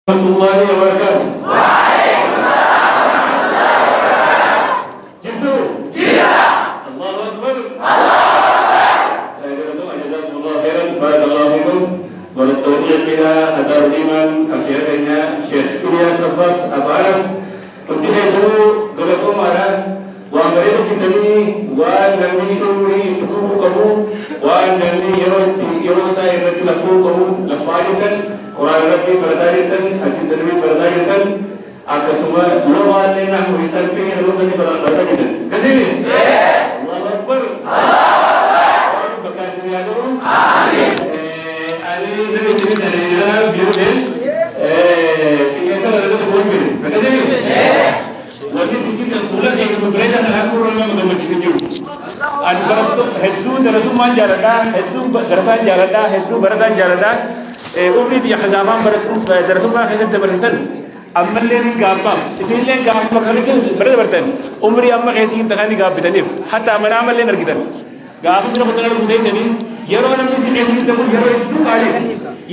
Warahmatullahi wabarakatuh. Waalaikumsalam warahmatullahi wabarakatuh. Gitu. Tidak. Allahu Akbar. Allahu Akbar. Jazakumullah khairan. Barakallahu fikum. Menurut tauhid kita ada iman asyirahnya Syekh Ilyas Abbas Abaras. Untuk itu galakum ada wa mereka kita ni wa nami umri tuku kamu wa nami yaro saya nanti laku kamu lafaikan Quran Rabbi berdarikan hadis Nabi berdarikan akan semua luar lena misal pengen lu kasih berdarikan kasih Allahu Akbar Allahu Akbar bakal amin ali nabi jadi dari biru ben tiga salah itu boleh kasih Wajib kita bulan yang berbeda dengan aku orang yang menjadi sejuk. Antara itu darasuman jarada, itu darasan jarada, itu baradan jarada. Umri di khazamam darasuman khazam tabarsan. Amal len gapam. Isin gapam kalau itu berarti umri amma khazin tagani gap bitanif. Hatta amal amal len argitan. Gapam itu betul betul sini. Yaro nama si khazin tabu yaro itu kali.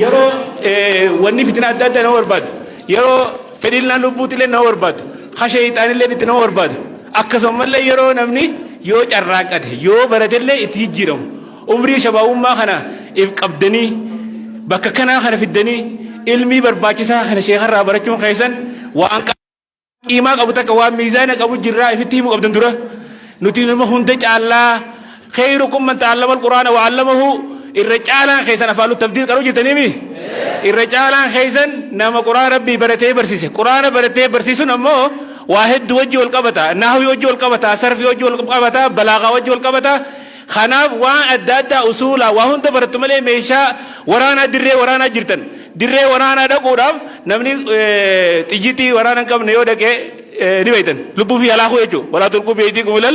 Yaro wani fitna ada dan awarbad. Yaro fedilna nubuti len awarbad. Khashaytaan illee itti nama barbaadu akkasumallee yeroo namni yoo carraaqate yoo baratellee itti jijjiiramu umrii shabaabummaa kana if qabdanii bakka kanaa kana fiddanii ilmii barbaachisaa kana sheekarraa barachuun keessan waan qiimaa qabu takka waan miizaana qabu jirraa ifitti himu qabdan dura nuti nama hunda caallaa khayrukum man ta'allama al-qur'aana wa 'allamahu irra caalaan keessan afaan tafdiil qaruu jirtaniimi irra caalaan keessan nama qur'aana rabbii baratee barsiise qur'aana baratee barsiisuun ammoo واحد وجه والقبطة نحوي وجه والقبطة صرف وجه والقبطة بلاغة وجه والقبطة خناب وان أداتا أصولا وهن تبرتم لي ميشا ورانا دري ورانا جرتن دري ورانا دقودام نمني تجيتي ورانا كم نيو دكي نبيتن لبو في الله يجو ولا تلقوا بيديكم إلى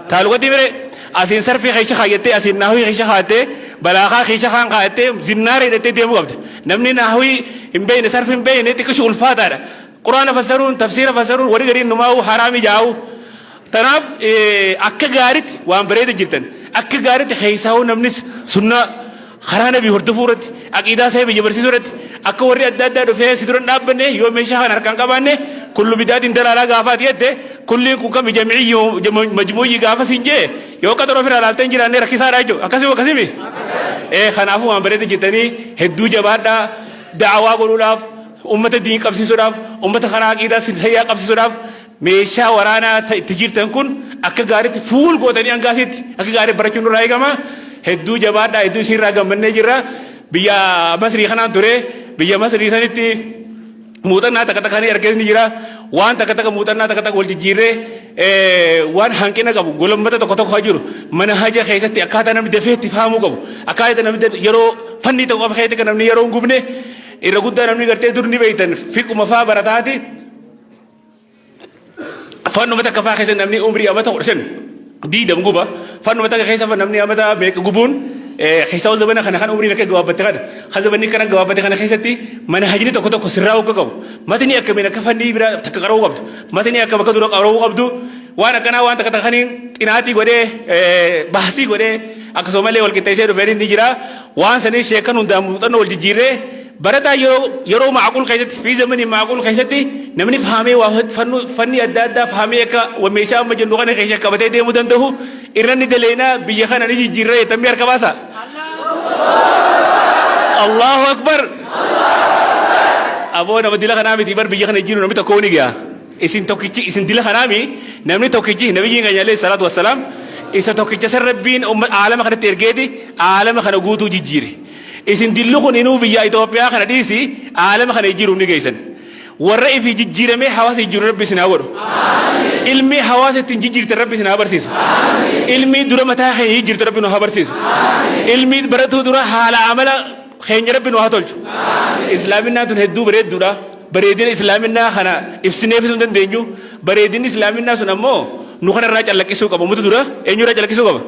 تعالوا تيمري أسين صرف خيشة خايته أسين نحوي خيشة خايته بلاغة خيشة خان خايته زناري دتي ديمو قبض نمني نحوي إمبين صرف إمبين تكشوا الفاتحة قرآن فسرون تفسير فسرون وري غرين نماو حرامي جاو تناب أكا غارت وان بريد جلتن أكا غارت خيساو نمنس سنة خرانا بي هردفورت أكيدا سايب جبرسي سورت أكا وري أدادا دفع سدرون نابنه يوم شاهن أركان كبانه كل بداية دلالا غافات يده كل كوكا جمعي مجموعي غافة سنجي يو كتر وفر على تنجراني ركيسا راجو أكاسي وكاسيمي خنافو وان بريد جلتني هدو جبادا دعوا قلولاف ummata diin qabsiisuudhaaf ummata karaa aqiidaa sayyaa qabsiisuudhaaf meeshaa waraanaa tijirtan kun akka gaariitti fuul gootanii hangaasitti akka gaarii barachuun nurraa eegama hedduu jabaadhaa hedduu isiirraa gammannee jirra biyya Masrii kanaan ture biyya Masrii sanitti muuxannaa takka takka ni argeesni jira waan takka takka muuxannaa takka takka wal jijjiirree waan hanqina qabu golommata tokko tokko jiru mana haja keessatti akkaataa namni dafee itti fahamuu qabu akkaataa namni yeroo fannii tokko qofa keessatti namni yeroo hin gubne irra guddaa namni gartee dur ni beeytan fiquma faa barataati fannuma takka faa keessa namni umrii amata kudha diidam guba fannuma takka keessa namni amata meeqa gubuun keessaa'u zabana kana kan umrii meeqa gabaabbate kana zabanni kana gabaabbate kana keessatti mana hajni tokko tokko sirraa hogga qabu matni akkamiin akka fannii bira takka qaroo qabdu matni akka bakka dura qaroo qabdu waan akkanaa waan takka takkaniin xinaatii godhee baasii godhee akkasumallee wal qixxeessee dhufee ni jira waan sanii sheekan hundaan muuxannoo wal jijjiirree بردا يرو معقول خيست في زمن معقول خيستي نمني فهمي واحد فني أدادا فهمي كا وميشا مجنوغان خيشة كبتة دي مدنده إيراني دلينا بيجانا نيجي جيرة تمير كباسا الله أكبر أبو نما ديلا خنامي تبر بيجانا جيرو نمي تكوني جا إسين توكيجي إسين ديلا خنامي نمني توكيجي نبي جينا عليه الصلاة والسلام إسا توكيجي سر ربين عالم خنا ترجدي عالم خنا جوتو جيري isin dillu kun inuu biyya Itoophiyaa kana dhiisi aalama kana jiru ni geessan warra ifi jijjiirame hawaasa jijjiiru rabbi isin haa godhu ilmi hawaasa ittiin jijjiirte rabbi isin haa barsiisu ilmi dura mataa keenya jijjiirte rabbi nu haa barsiisu ilmi baratuu dura haala amala keenya rabbi nu haa tolchu islaaminaa tun hedduu bareedduudha bareedina islaaminaa kana ibsineef hin dandeenyu bareedinni islaaminaa sun ammoo nu kanarraa callaqqisuu qaba mutu dura eenyurraa callaqqisuu qaba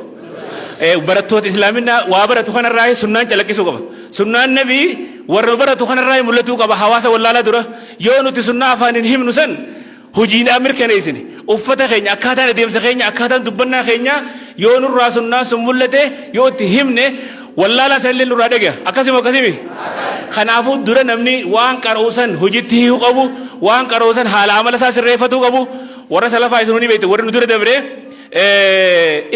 barattoota islaaminaa waa baratu kanarraa sunnaan calaqqisuu qaba sunnaan nabii warra baratu kanarraa mul'atuu qaba hawaasa wallaalaa dura yoo nuti sunnaa afaaniin himnu san hojiidhaan mirkaneessine uffata keenya akkaataan adeemsa keenya akkaataan dubbannaa keenya yoo nurraa sunnaa sun mul'ate yoo itti himne wallaala sallee nurraa dhagaya akkasuma akkasimi kanaafuu dura namni waan qaroosan hojiitti hiikuu qabu waan qaroosan haala amala isaa sirreeffatuu qabu warra salafaa isinuu ni beektu warri nu dura dabre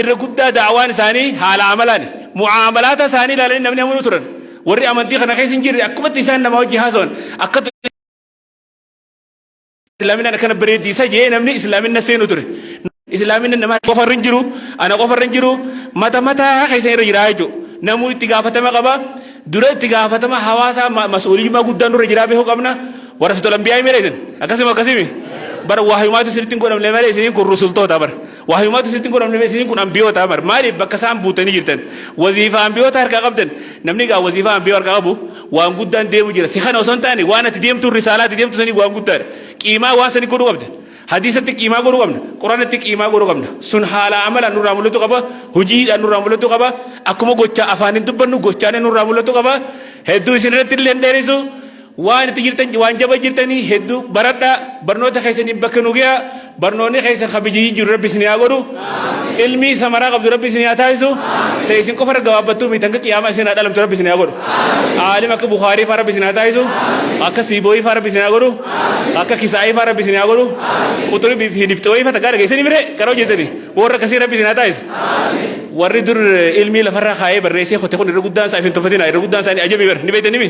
irra guddaa daawaan isaanii haala amalaan mu'amalaata isaanii ilaalanii namni amanuu turan warri amantii kana keessa hin jirre akkumatti isaan nama wajji haasawan akka islaaminaan akkana bareeddiisa jee namni islaaminna seenu ture islaaminna nama qofarra hin jiru ana qofarra hin jiru mata mataa keessa irra jira jechuudha namuu itti gaafatama qaba dura itti gaafatama hawaasa mas'uuliyummaa guddaan dura jiraa beekuu qabna warra sitola ambiyaa himeereetin akkasuma akkasimi bara waahiyumaatu sirriitti hin godhamne malee isiniin kun rusultoota bara waahiyumaatu sirriitti hin godhamne malee isiniin kun ambiyoota bara maaliif bakka isaan buutanii jirtan waziifaa ambiyoota harkaa qabdan namni gaa waziifaa ambiyoo harkaa qabu waan guddaan deemu jira si kana osoo hin taane waan ati deemtu risaalaati deemtu sanii waan guddaadha qiimaa waan sanii godhuu qabda hadiisatti qiimaa godhuu qabna quraanatti qiimaa godhuu qabna sun haala amalaan nurraa mul'atu qaba hojiidhaan nurraa mul'atu qaba akkuma gochaa afaaniin dubbannu gochaan nurraa mul'atu qaba hedduu isin irratti illee dheerisu waan itti jirtan waan jaba jirtanii hedduu baradhaa barnoota keessanii bakka nu ga'a barnoonni keessa kabajii jiru rabbi isin haa godhu ilmi samaraa qabdu rabbi isin haa taasisu ta'e isin qofa irra gabaabbattuu miti hanga qiyaamaa isin haa dhalamtu rabbi isin haa godhu aalim akka Bukhaarii faa rabbi isin haa taasisu akka Siibooyii faa rabbi isin haa godhu akka Kisaayii faa rabbi isin haa godhu quxurii fi Niftooyii faa tagaa dhageessanii bire karoo jettanii warra akkasii rabbi isin haa taasisu warri dur ilmi lafarraa kaayee barreessee hote kun irra guddaan isaa ifin tuffatina irra guddaan isaanii ajabii bar ni beektanii mi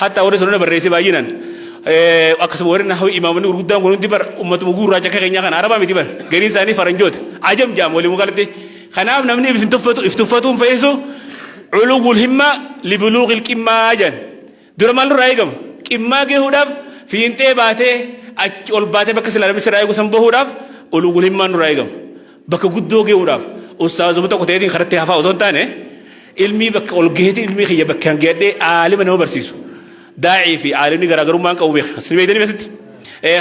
hatta warri sunna barreessee baay'inaan akkasuma warri nahawi imaamonni gurguddaan kun hundi bar ummatuma gurraacha akka keenyaa kana arabaa miti bar gariin isaanii faranjoota ajam jaam walii mukalatti kanaaf namni iftuffatuun fa'isu culuugul himma libuluuqil qimmaa jan dura maal nurraa eegamu qimmaa geehuudhaaf fiintee baatee achi ol baatee bakka silaalami sirraa eegu san bahuudhaaf culuugul himmaa nurraa eegamu bakka guddoo geehuudhaaf ustaazuma tokko ta'eetiin karatti hafaa osoo hin taane ilmii bakka ol geeti ilmii kiyya bakka hangeedhee aalima nama barsiisu daa'ii fi aalimni garaagarummaan qabu beeka sin beektanii beekatti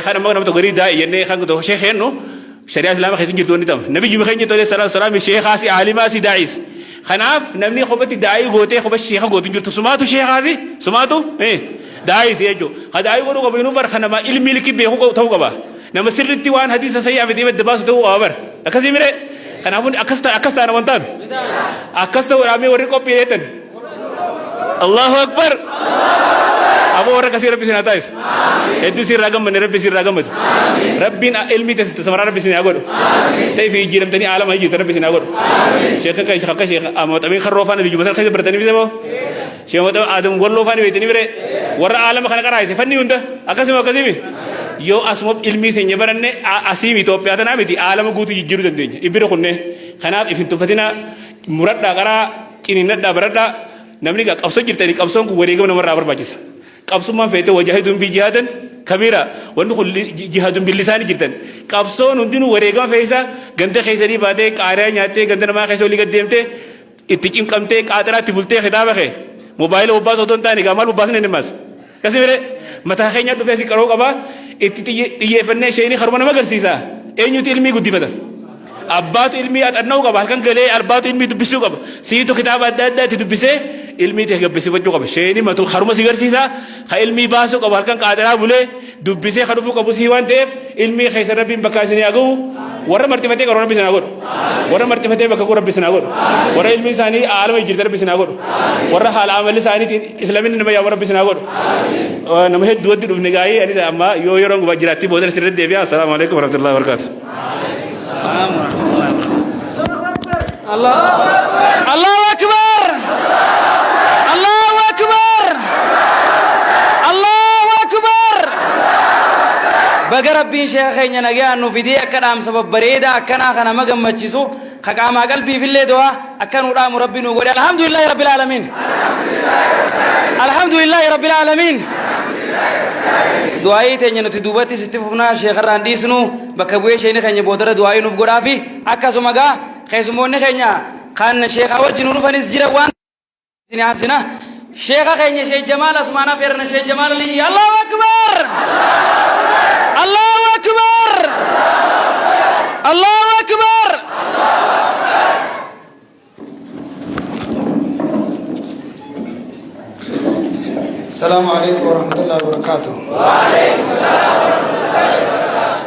kan amma nama tokko garii daa'ii jennee kan tokko sheekh jennu shari'aa islaamaa keessatti jirtu wanni ta'u nabiyyi keenya tolee salaam sheekhaasi aalimaasi daa'iis kanaaf namni kophatti daa'ii gootee kopha sheekha gootin jirtu sumaatu sheekhaasi sumaatu daa'ii jechuudha ha daa'ii godhuu qabu inuu bar kanama ilmi likki beekuu ta'uu qaba nama sirriitti waan hadiisa sayyaa fi deemadda baasu ta'uu qaba bar akkasii mire kanaafuu akkas ta'an amantaan akkas ta'uudhaaf warri qophiileetan Allahu akbar Abu warra kasih Rabbi sini atas. Itu sih ragam mana Rabbi sih ragam itu. Rabbi ilmi tes samara Rabbi sini agur. Tapi fi jiram tani alam aja Rabbi sini agur. Syekh kan syekh amat amin kharrofan di jumatan kasih bertani bisa mo. Syekh amat adam warlofan di tani bere. Warra alam kan karai sih fanni unda. Akasih mi. Yo asmob ilmi senya baranne asimi Ethiopia tan amiti alam gutu jiru dandenya. Ibiro kunne. Kanat ifin tufatina murad da kara kininat da berada. Namni gak kapso jirtani kapso ku warigam nomor rabar bacis. Qabsummaan feete wajahidun bi jihadan kabira wanni kun jihadun bil lisani jirtan qabsoon hundinuu wareegama feesa ganda keessanii baatee qaariyaa nyaattee ganda namaa keessa olii gaddeemtee itti cimqamtee qaaxiraatti bultee kitaaba kee moobaayila bobbaas otoo hin taane gaamaal bobbaasne nimas kasi mire mataa keenya dhufee si qaroo qaba itti xiyyeeffannee isheenii haruma nama agarsiisa eenyuti ilmii guddifata abbaatu ilmii axanna'uu qaba halkan galee albaatu ilmii dubbisuu qaba siitu kitaaba adda addaa itti dubbisee ilmii ta'e gabbisifachuu qaba sheeni matu haruma si garsiisa ha ilmii baasuu qaba halkan qaadaraa bulee dubbisee kan dhufuu qabu sii waan ta'eef ilmii keessa rabbiin bakka isinii agahu warra martifatee qaroo rabbi isinaa godhu warra martifatee bakka rabbi isinaa godhu warra ilmii isaanii aalama jirte rabbi isinaa godhu warra haala amalli isaaniitiin islaaminni nama yaa rabbi isinaa godhu nama hedduu watti dhufne gaayee anis amma yoo yeroon gubaa jiraatti booda sirriitti deebi'a assalaamu alaikum warahmatullahi wabarakatuh الله أكبر الله أكبر الله أكبر بقى ربي شيخين نجا إنه في دي أكلام سبب بريدة أكنا خنا مجمع مجلسو خقام قلبي في الليل دوا أكن ورام ربي نقول الحمد لله رب العالمين الحمد لله رب العالمين دعائي تاني نتدوبتي ستفونا شيخ رانديسنو بكبوي شيني خني بودر دعائي نفقر أفي أكاسو مجا خيسموني خنيا خان شيخ أول جنون فنيس جروان سنا شيخ خنيا شيخ جمال أسمانا فيرنا شيخ جمال لي الله أكبر الله أكبر الله أكبر السلام عليكم ورحمة الله وبركاته. وعليكم السلام ورحمة الله وبركاته.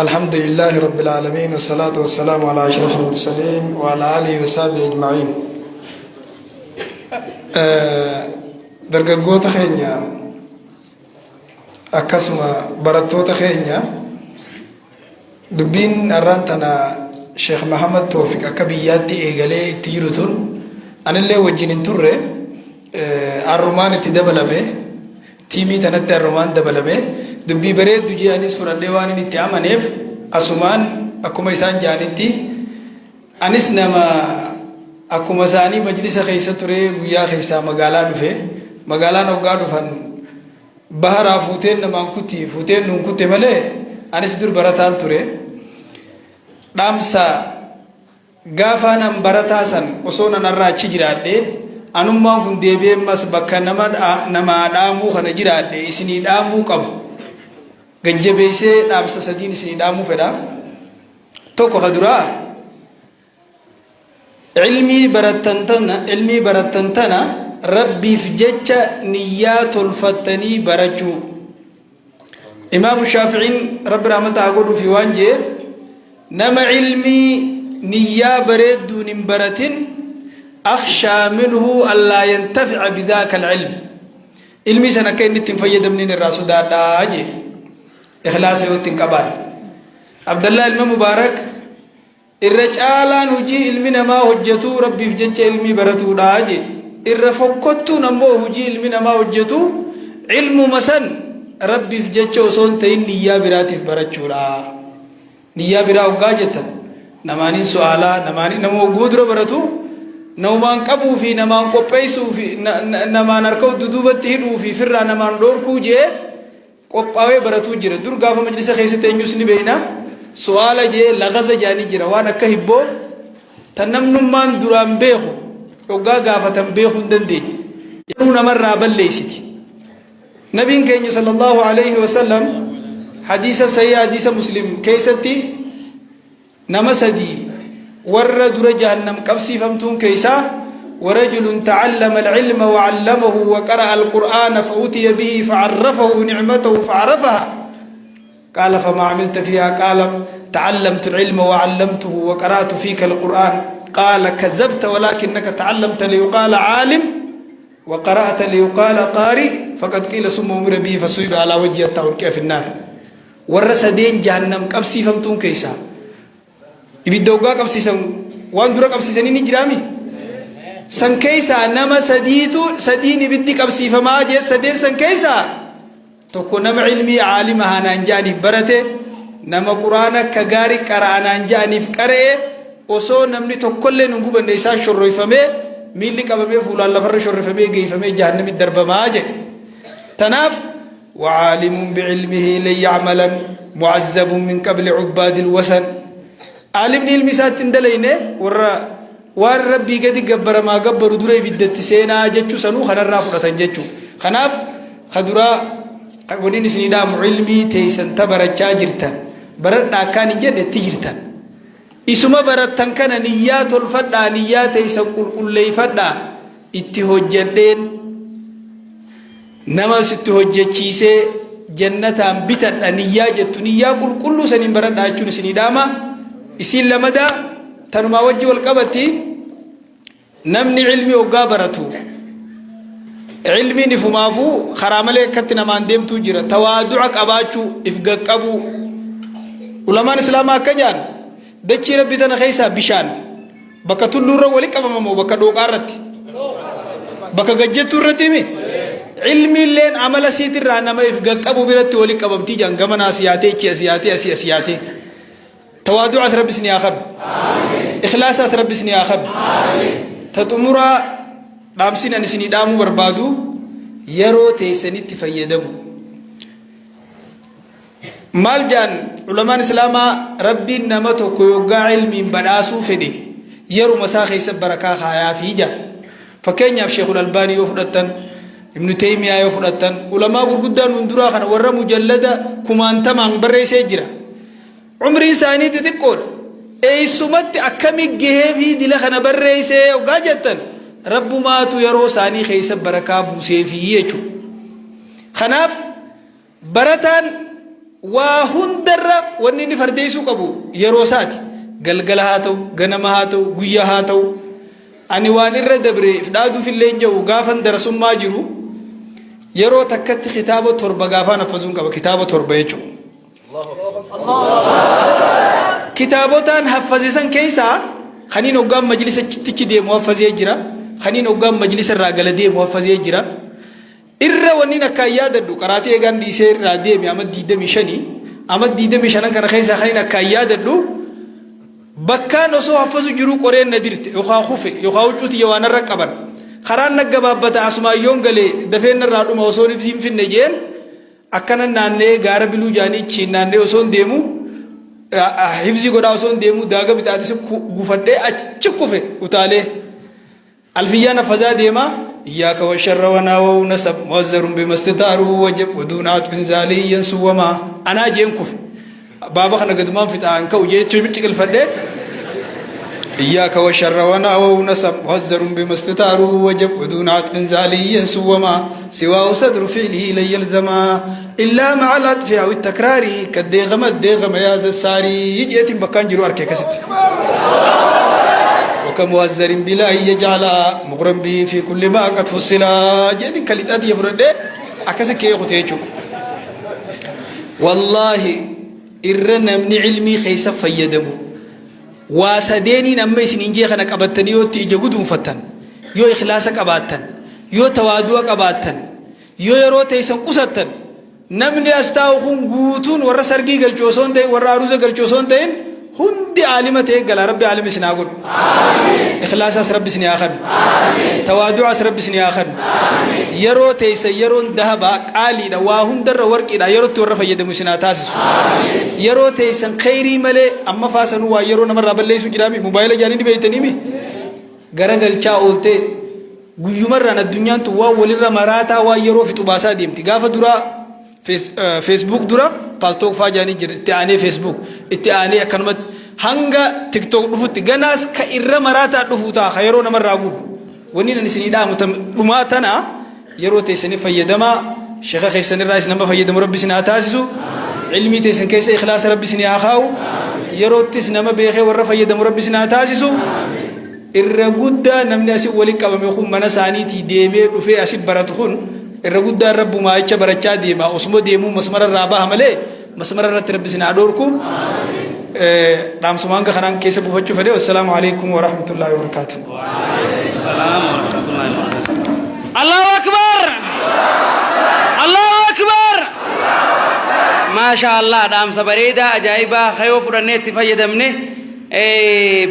الحمد لله رب العالمين والصلاة والسلام على أشرف المرسلين وعلى آله وصحبه أجمعين. dargaggoota keenya akkasuma barattoota keenya dubbiin har'aan tana Sheekh Mahamad Tawfiq akka biyyaatti eegalee itti jiru tun anillee wajjin hin turre arrumaan itti dabalame tiimii tanatti arrumaan dabalame dubbii bareeddu jedhanis fudhadhee waan inni itti amaneef asumaan akkuma isaan jedhanitti anis nama akkuma isaanii majlisa keessa ture guyyaa keessaa magaalaa dhufe magaalaan hoggaa dhufan baharaa fuuteen namaan kutti fuuteen nuun kutte malee anis dur barataan ture dhaamsa gaafa nan barataa san osoo nan irraa achi jiraadhe anummaan kun deebi'ee mas bakka nama dhaamuu kana jiraadhe isinii dhaamuu qabu gajjabeessee dhaamsa sadiin isinii dhaamuu fedha tokko kaduraa ilmii barattan tana rabbiif jecha niyyaa tolfattanii barachuu imaamu shaafi'iin rabbi rahmataa godhuufi waan jee nama ilmii niyyaa bareedduun hin baratin akhshaa minhu allaa yantafica bidaaka alcilm ilmii san akka inni ittiin fayyadamnin irraa sodaadhaa jee ikhlaasa yoo ittiin qabaan abdallah ilma mubaarak irra caalaan hujii ilmi namaa hojjetu rabbiif jecha ilmii baratuudha jee irra fokkottuun ammoo hujii ilmi namaa hojjetu ilmuma san rabbiif jecha osoo hin ta'in niyyaa biraatiif barachuudha niyyaa biraa hoggaa jettan namaaniin su'aalaa nama hogguu dura baratu namaan qabuu fi namaan qopheessuu fi namaan harka duduubatti hidhuu fi firraa namaan dhoorkuu jee qophaawee baratuu jira dur gaafa majlisa keessatti eenyus ni beeyna su'aala jee lagaza jaanii jira waan akka hibboo tan namnummaan duraan beeku hoggaa gaafatan beekuu hin dandeenye yeroo namarraa balleessiti nabiin keenya sallallahu alayhi wasallam hadiisa sahih hadiisa muslim keessatti nama sadii warra dura jahannam qabsiifamtuun keessaa ورجل تعلم العلم وعلمه وقرأ القرآن فأتي به فعرفه نعمته فعرفها قال فما عملت فيها قال تعلمت العلم وعلمته وقرأت فيك القرآن قال كذبت ولكنك تعلمت ليقال عالم وقرأت ليقال قارئ فقد قيل ثم أمر به فصيب على وجهه التوركية في النار ورسدين جهنم قبسي فمتون كيسا ibiddooggaa qabsiisan waan dura qabsiisanii ni jiraami san keeysaa nama sadiin ibiddi qabsiifamaa jee sadeen san keeysaa tokko nama ilmii caalima hanaan ja'aniif barate nama quraana akka gaarii qara'anaan ja'aniif qara'e osoo namni tokkollee hin gubanne isaa shorroyfamee miilli qabamee fuulaan lafarra shorroyfamee geeyfamee jahannamitti darbamaa jee tanaaf وعالم بعلمه لن يعملا معذب من قبل عباد الوثن عالمني المسات اندلينه وار ربي قد قبر ما قبر دري بدت سينا جچو سنو خنرا فرتن جچو خناف خدرا ونين سنيدام علمي تيسن تبرچا جرتن برنا كان جد تجرتن اسما برتن كان نيات الفدا نيات تيسن كل فدا اتهجدين نما ستهجچيسه جنتان بتن نيا جت نيا كل سنين برنا اچو سنيداما isin lamada tanuma wajji wal qabati namni ilmi ogaa baratu ilmi nifumaafu kharamale akkatti namaan deemtu jira tawaadu'a qabaachuu ifgaqqabu ulamaan islaamaa akka jaan dachii rabbi tana keessa bishaan bakka tulluurra wali qabamamoo bakka dhooqaarratti bakka gajjettuu irratti mi ilmi illeen amala siitirraa nama ifgaqqabu biratti wali qabamtii jaan gamanaa siyaatee تواضع أسرب بسني أخب إخلاص أسرب بسني أخب تطمرا دامسين أن سني دامو بربادو يرو تيسني تفيدم مالجان علماء الإسلام ربي نمتو كيوغا علمي بناسو فدي يرو مساخي سبركا خايا في جان فكين يا شيخ الألباني يفرطن ابن تيمية يفرطن علماء قرقودان وندرا خنا ورا مجلدة كمان تمام بري سيجرا عمري ثاني تقول اي سمت اكمي جهفي دي لخنا بريسه وقاجتن رب ما تو يرو ثاني خيس بركه بوسي في يچو خناف برتان وهندر ونني فرديسو قبو يرو ساتي غلغل هاتو غنم هاتو غيا هاتو ani waan irra dabre ifdaadu fillee jiru gaafan darasummaa jiru yeroo takkatti kitaaba torba gaafaan hafazuun qaba kitaaba torba jechuudha. Kitaabotaan hafazisan keessaa kaniin hoggaan majlisa chittichi deemu hafazee jira kaniin hoggaan majlisa irraa gala deemu hafazee jira irra wanniin akka yaadadhu qaraatee eegaan dhiisee irraa deeme amma 25 kana keessaa kaniin akka yaadadhu bakkaan osoo hafazu jiru qoreen na dirte yookaan kufe yookaan huccuuti waan irra qaban karaan nagga baabbata asumaayyoon galee dafeen irraa dhuma osoo ibsiin finne jeen akkana naannee gaara biluu jaanii chiin naannee osoo deemu hifzi godhaa osoo deemu daaga bitaatis gufadhee achi kufe utaalee alfiyyaan hafazaa deema إياك والشر وناو نسب موزر بمستتار وجب ودون عطف زالي ينسوما أنا جينكف بابا خنا قدمان في تانك وجيت شو بتشكل الفدة إياك والشر وناو نسب موزر بمستتار وجب ودون عطف زالي ينسوما سواه صدر فعله لي يلزما إلا مع العطف أو التكرار كالديغم يا زساري يجيت بكان جروار كيكست وكموزر بلا يجعل مغرم به في كل ما قد فصل جد كليتات يفرد أكسك يخوتيجو والله إرنا من علمي خيس فيدمو واسديني نمي سنينجي خنا قبتني يو تيجودون فتن يو إخلاصك قباتن يو توادوك قباتن يو يرو تيسن قصتن نمني أستاوخون قوتون ورا سرقي قلجوسون تين ورا عروزة قلجوسون تين هندي عالمة قال ربي عالم سناقول إخلاص رب سني آخر توادع رب سني آخر يرو تيس يرون ذهبا قالي دواهم در ورق إلى يرو تورف يد مسناتاس يرو تيس خيري ملء أما فاسنوا يرو نمر رب الله سجرامي موبايل جاني بيتني مي غرقل شاولته غيومر أنا الدنيا توا ولير مراتا ويرو في تباسا ديم تجاف درا فيسبوك درا بالتوك فاجاني جر تاني فيسبوك تاني أكلمت هنگا تيك توك دفوت جناس كإرّا مراتا دفوتا خيرون أمر راغوب ونين نسني دا متماتنا يرو تيسني فيدما شيخ خيسني الرئيس نما فيدم ربي سنا تاسسو علمي تيسن كيس إخلاص ربي سني آخاو يرو تيس نما بيخي ورّا فيدم ربي سنا تاسسو الرجودة نمني أسيب ولك أبى مخون مناساني تي ديمي وفي أسيب براتخون الرجودة رب ما يتش براتشا ديما اسمه ديمو مسمار الرابع همله مسمار الرترب سنا دوركم دام سمان كخنان كيس بوفتشو فدي والسلام عليكم ورحمة الله وبركاته. السلام ورحمة الله وبركاته. الله أكبر. الله أكبر. ما شاء الله دام سبريدا أجايبا خيو فرنة تفيدمني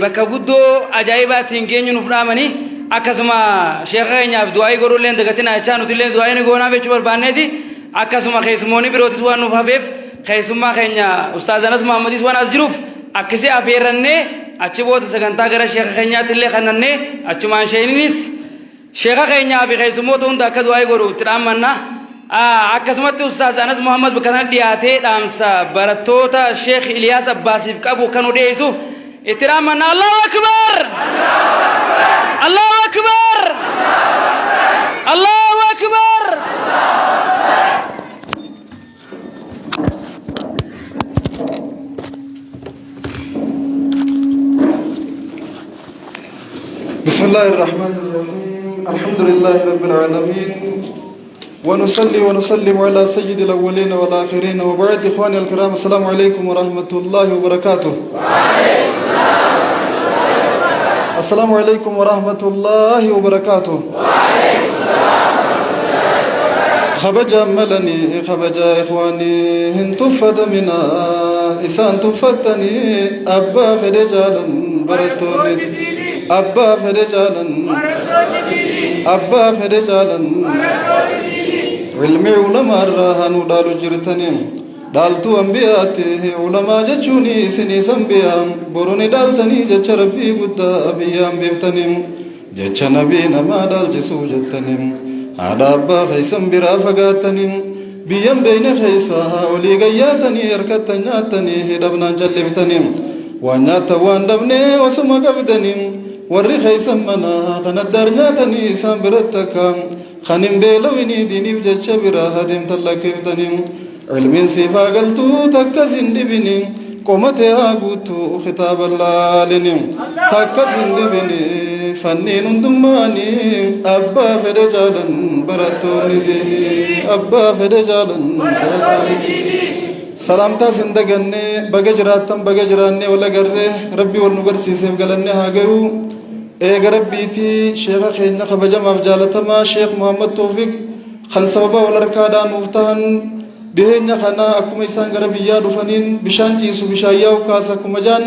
بكبودو أجايبا تينجينيو نفرامني أكاسما شيخين في دعاء يقولون لين دكتنا أشانو تلين دعاء نقولنا بيشوفر بانيدي أكاسما خيسموني بروتس وانو فافيف خيسما خينيا أستاذ أنس محمد إسوان أزجروف أكسي أفيرني أشبوت سكنتا غير شيخ خينيا تلي خنني أشمان شينيس شيخ خينيا في خيسموت هون دكتور دعاء يقولون ترامنا أكاسما أستاذ أنس محمد بكتنا دياتي دامسا برتوتا شيخ إلياس أباسيف كابو كانوا ديسو اترامنا الله أكبر. الله أكبر. الله أكبر. بسم الله الرحمن الرحيم الحمد لله رب العالمين ونصلي ونسلم على سيد الأولين والآخرين وبعد إخواني الكرام السلام عليكم ورحمة الله وبركاته. السلام عليكم ورحمة الله وبركاته. خبجا ملني خبجا إخواني هن تفت منا إسان تفتني أبا فرجالا برتوني أبا فرجالا أبا فرجالا علمي علماء الرهان دالو جرتني دالتو أنبياته علماء جچوني سني سنبيان بروني دالتني جچ ربي قد أبيان بيفتني جچ نبي نما دال جسو جتني هذا أبا خيسن برا فقاتني بيان بين خيسا ولي غياتني يركتني ناتني هدبنا جلبتني وانيات وان دبني وسما قبتني ورّي خيسن منا خندر ناتني سان برتكا خنم بيلويني ديني بجچ برا هدم تلكفتني علمين سيفا قلتو تكسن دبني قومتي آقوتو خطاب الله لنم تكسن دبني فنين دماني أبا فرجالا براتوني ديني أبا فرجالا براتوني ديني سلامتا سندقني بقجراتم بقجراني ولا قرر ربي والنقر سيسيف قلني هاقيو إيقا ربيتي شيخ خينا خبجم أفجالتما شيخ محمد توفيق خان سببا والركادا نفتهن بهن خنا أكما إسان قربيا دفنين بشان جيسو بشايا وكاسا كمجان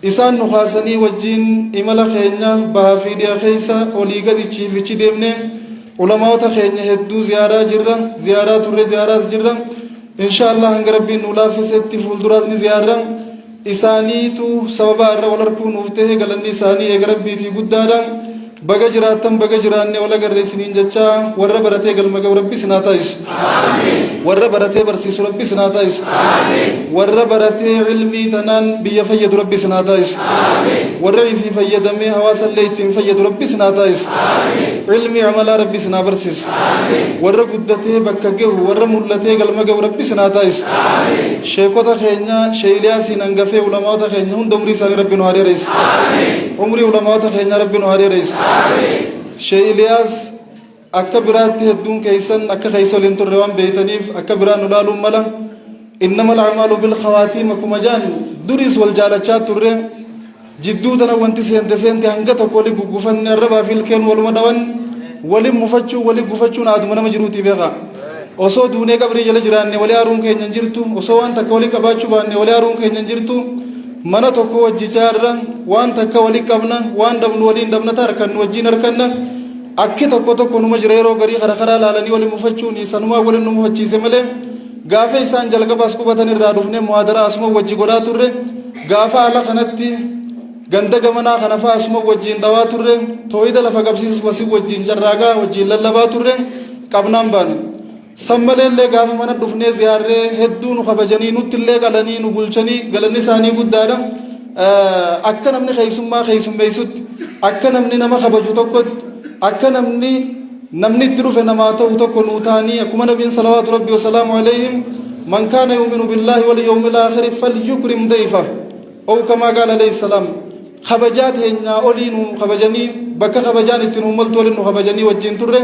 إسان نخاسني وجين إمالا خينا بها في ديا خيسا وليقا دي چيفي ديمني علماء خينا هدو زيارة جرا زيارة تر زيارة جرا إن شاء الله هنگ ربي نولافست فولدرازني زيارة إساني تو سببا أرى ولركو نفته قلني إساني إيقا ربي تي قدادا بقى جراتم بقى جراني ولا قرر سنين جتشا ورى براتي قلمك وربي سناتايس ورى براتي برسيس ربي سناتايس ورى براتي علمي تنان بيا فيد ربي سناتايس ورى في فيدمي حواسا ليتين فيد ربي سناتايس علمي عملا ربي سنابرسيس ورى قدتي بكاكه ورى ملتي قلمك وربي سناتايس شيخوتا خينيا شيلياسي ننقفي علماء خينيا هم دمري ساني ربي نهاري رئيس عمري علماء خينيا ربي نهاري رئيس شيء إلياس أكبرات هدون كيسن أكخيسو لنتروان بيتنيف أكبران نلالو ملا إنما الأعمال بالخواتيم كمجان دريس والجالچات ترى جدو تنا وانت سنت هنگا تقولي غوفن الربا في الكن والمدوان ولي مفتشو ولي غوفتشو نادمنا مجروتي بيغا osoo duunee qabrii jala jiraanne walii haruun keenya jirtu osoo waan takka walii qabaachuu baanne walii haruun keenya jirtu mana tokko wajjichaarra waan takka walii qabna waan dabnu waliin dabna tarkan wajjin harkanna akki tokko numa jira yeroo garii karaa laalanii walii mufachuun isanumaa waliin nu mufachiise malee gaafa isaan jalqabaas qubatan irraa dhufne muhaadara asuma wajji godhaa turre gaafa ala kanatti ganda gamanaa kana faa asuma wajjin dhawaa turre tooyida lafa qabsiisu wasii wajjin jarraagaa wajjin lallabaa turre qabnaan baane sammalellee gaafa mana dhufnee ziyaarree hedduu nu kabajanii nuttillee qalanii nu bulchanii galanni isaanii guddaadha akka namni keessummaa keessummeessutti akka namni nama kabaju tokkotti akka namni itti dhufe namaa ta'u tokko nuu taanii akkuma nabiin salawaatu rabbi wasalaamu alayhim man kaana yuuminu billaahi wal yawmil aakhiri falyukrim dayfa oo kamaa qaala alayhi salaam kabajaat heenyaa olii nu kabajanii bakka kabajaan itti nu maltu waliin nu kabajanii wajjin turre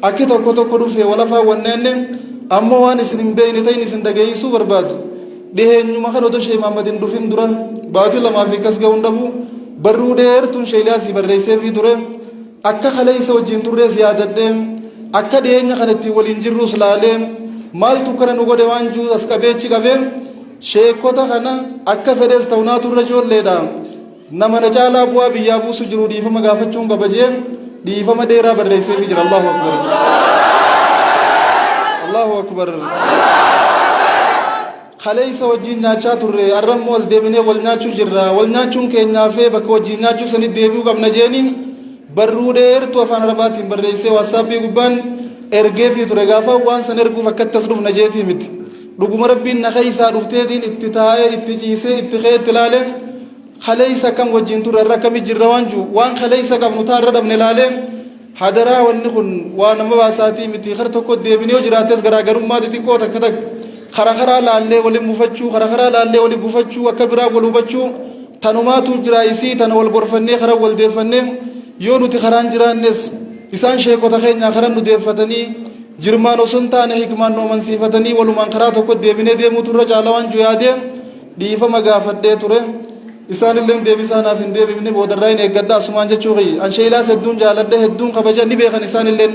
akki tokko dhufe walafaa wanneenne ammoo waan isin hin beekne ta'in isin dhageessuu barbaadu dhiheenyuma kan otoo Sheekh Muhammad hin dhufin dura baatii lamaa fi kas ga'uun dhabu barruu dheertuun sheeliyaasii barreessee fi ture akka kaleessa wajjin turrees yaadadhee akka dhiyeenya kanatti waliin jirruus laalee maaltu kana nu godhe waan juu as qabeechi qabee sheekota kana akka fedhees ta'unaa turre ijoolleedha nama na caalaa bu'aa biyyaa buusu jiru dhiifama gaafachuun qabajee dhiifama dheeraa barreessee fi jira Allahu akbar Allahu akbar kaleessa wajjin nyaachaa turre arrammoo as deebinee wal nyaachuu jirra wal nyaachuun keenyaafee bakka wajjin nyaachuu sanitti deebi'uu qabna jeeniin barruu dheertuu afaan arabaatiin barreessee waasaapii gubbaan ergee fi ture gaafa waan san erguuf akkatti as dhufna jeetii miti dhuguma rabbiin na keessaa dhufteetiin itti taa'ee itti ciisee itti ka'ee itti laalee kaleessa kam wajjin turre irra kamii jirra waan juu waan kaleessa qabnu taarra dhabne laalee hadaraa wanni kun waan nama baasaatii miti kar tokko deebinee yoo jiraates garaagarummaa xixiqqoo takka karaa laallee waliin mufachuu karaa laallee waliin gufachuu akka biraa wal hubachuu tanumaatu jira isii tana wal gorfannee karaa wal deeffannee yoo nuti karaan jiraannes isaan sheekota keenya karaa nu deeffatanii jirmaan osoo hin taane hikmaan nu amansiifatanii walumaan karaa tokko deebinee deemuu turre caala waan juu yaadee dhiifama gaafadhee ture isaan illee deebisaanaaf hin deebifne boodarraa hin eeggadha asumaan jechuu qiyyi an sheelaas hedduun jaaladhe hedduun kabaja ni beekan isaan illee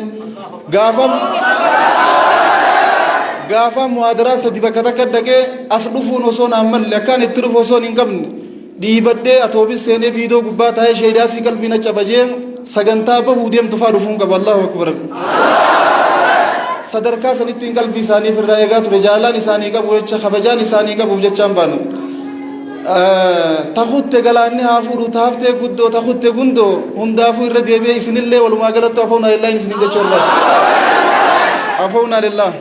gaafa muhaadaraa sadi bakka takka dhaqee as dhufuun osoo naan malle akkaan itti dhufu osoo hin qabne dhiibadhee atoobis seenee biidoo gubbaa taa'ee sheelaasii qalbii na cabajee sagantaa bahuu deemtu faa dhufuun qaba Allahu akbar sadarkaa sanittiin qalbii isaaniif irraa eegaa ture jaalaan isaanii qabu jecha kabajaan isaanii qabuuf jechaan baanu takutte galaanni haa fuudhu taaftee guddoo takutte gundoo hundaafuu irra deebi'ee isinillee walumaa galatti afoonaa lillahi isinin jechuu barbaada afoonaa lillahi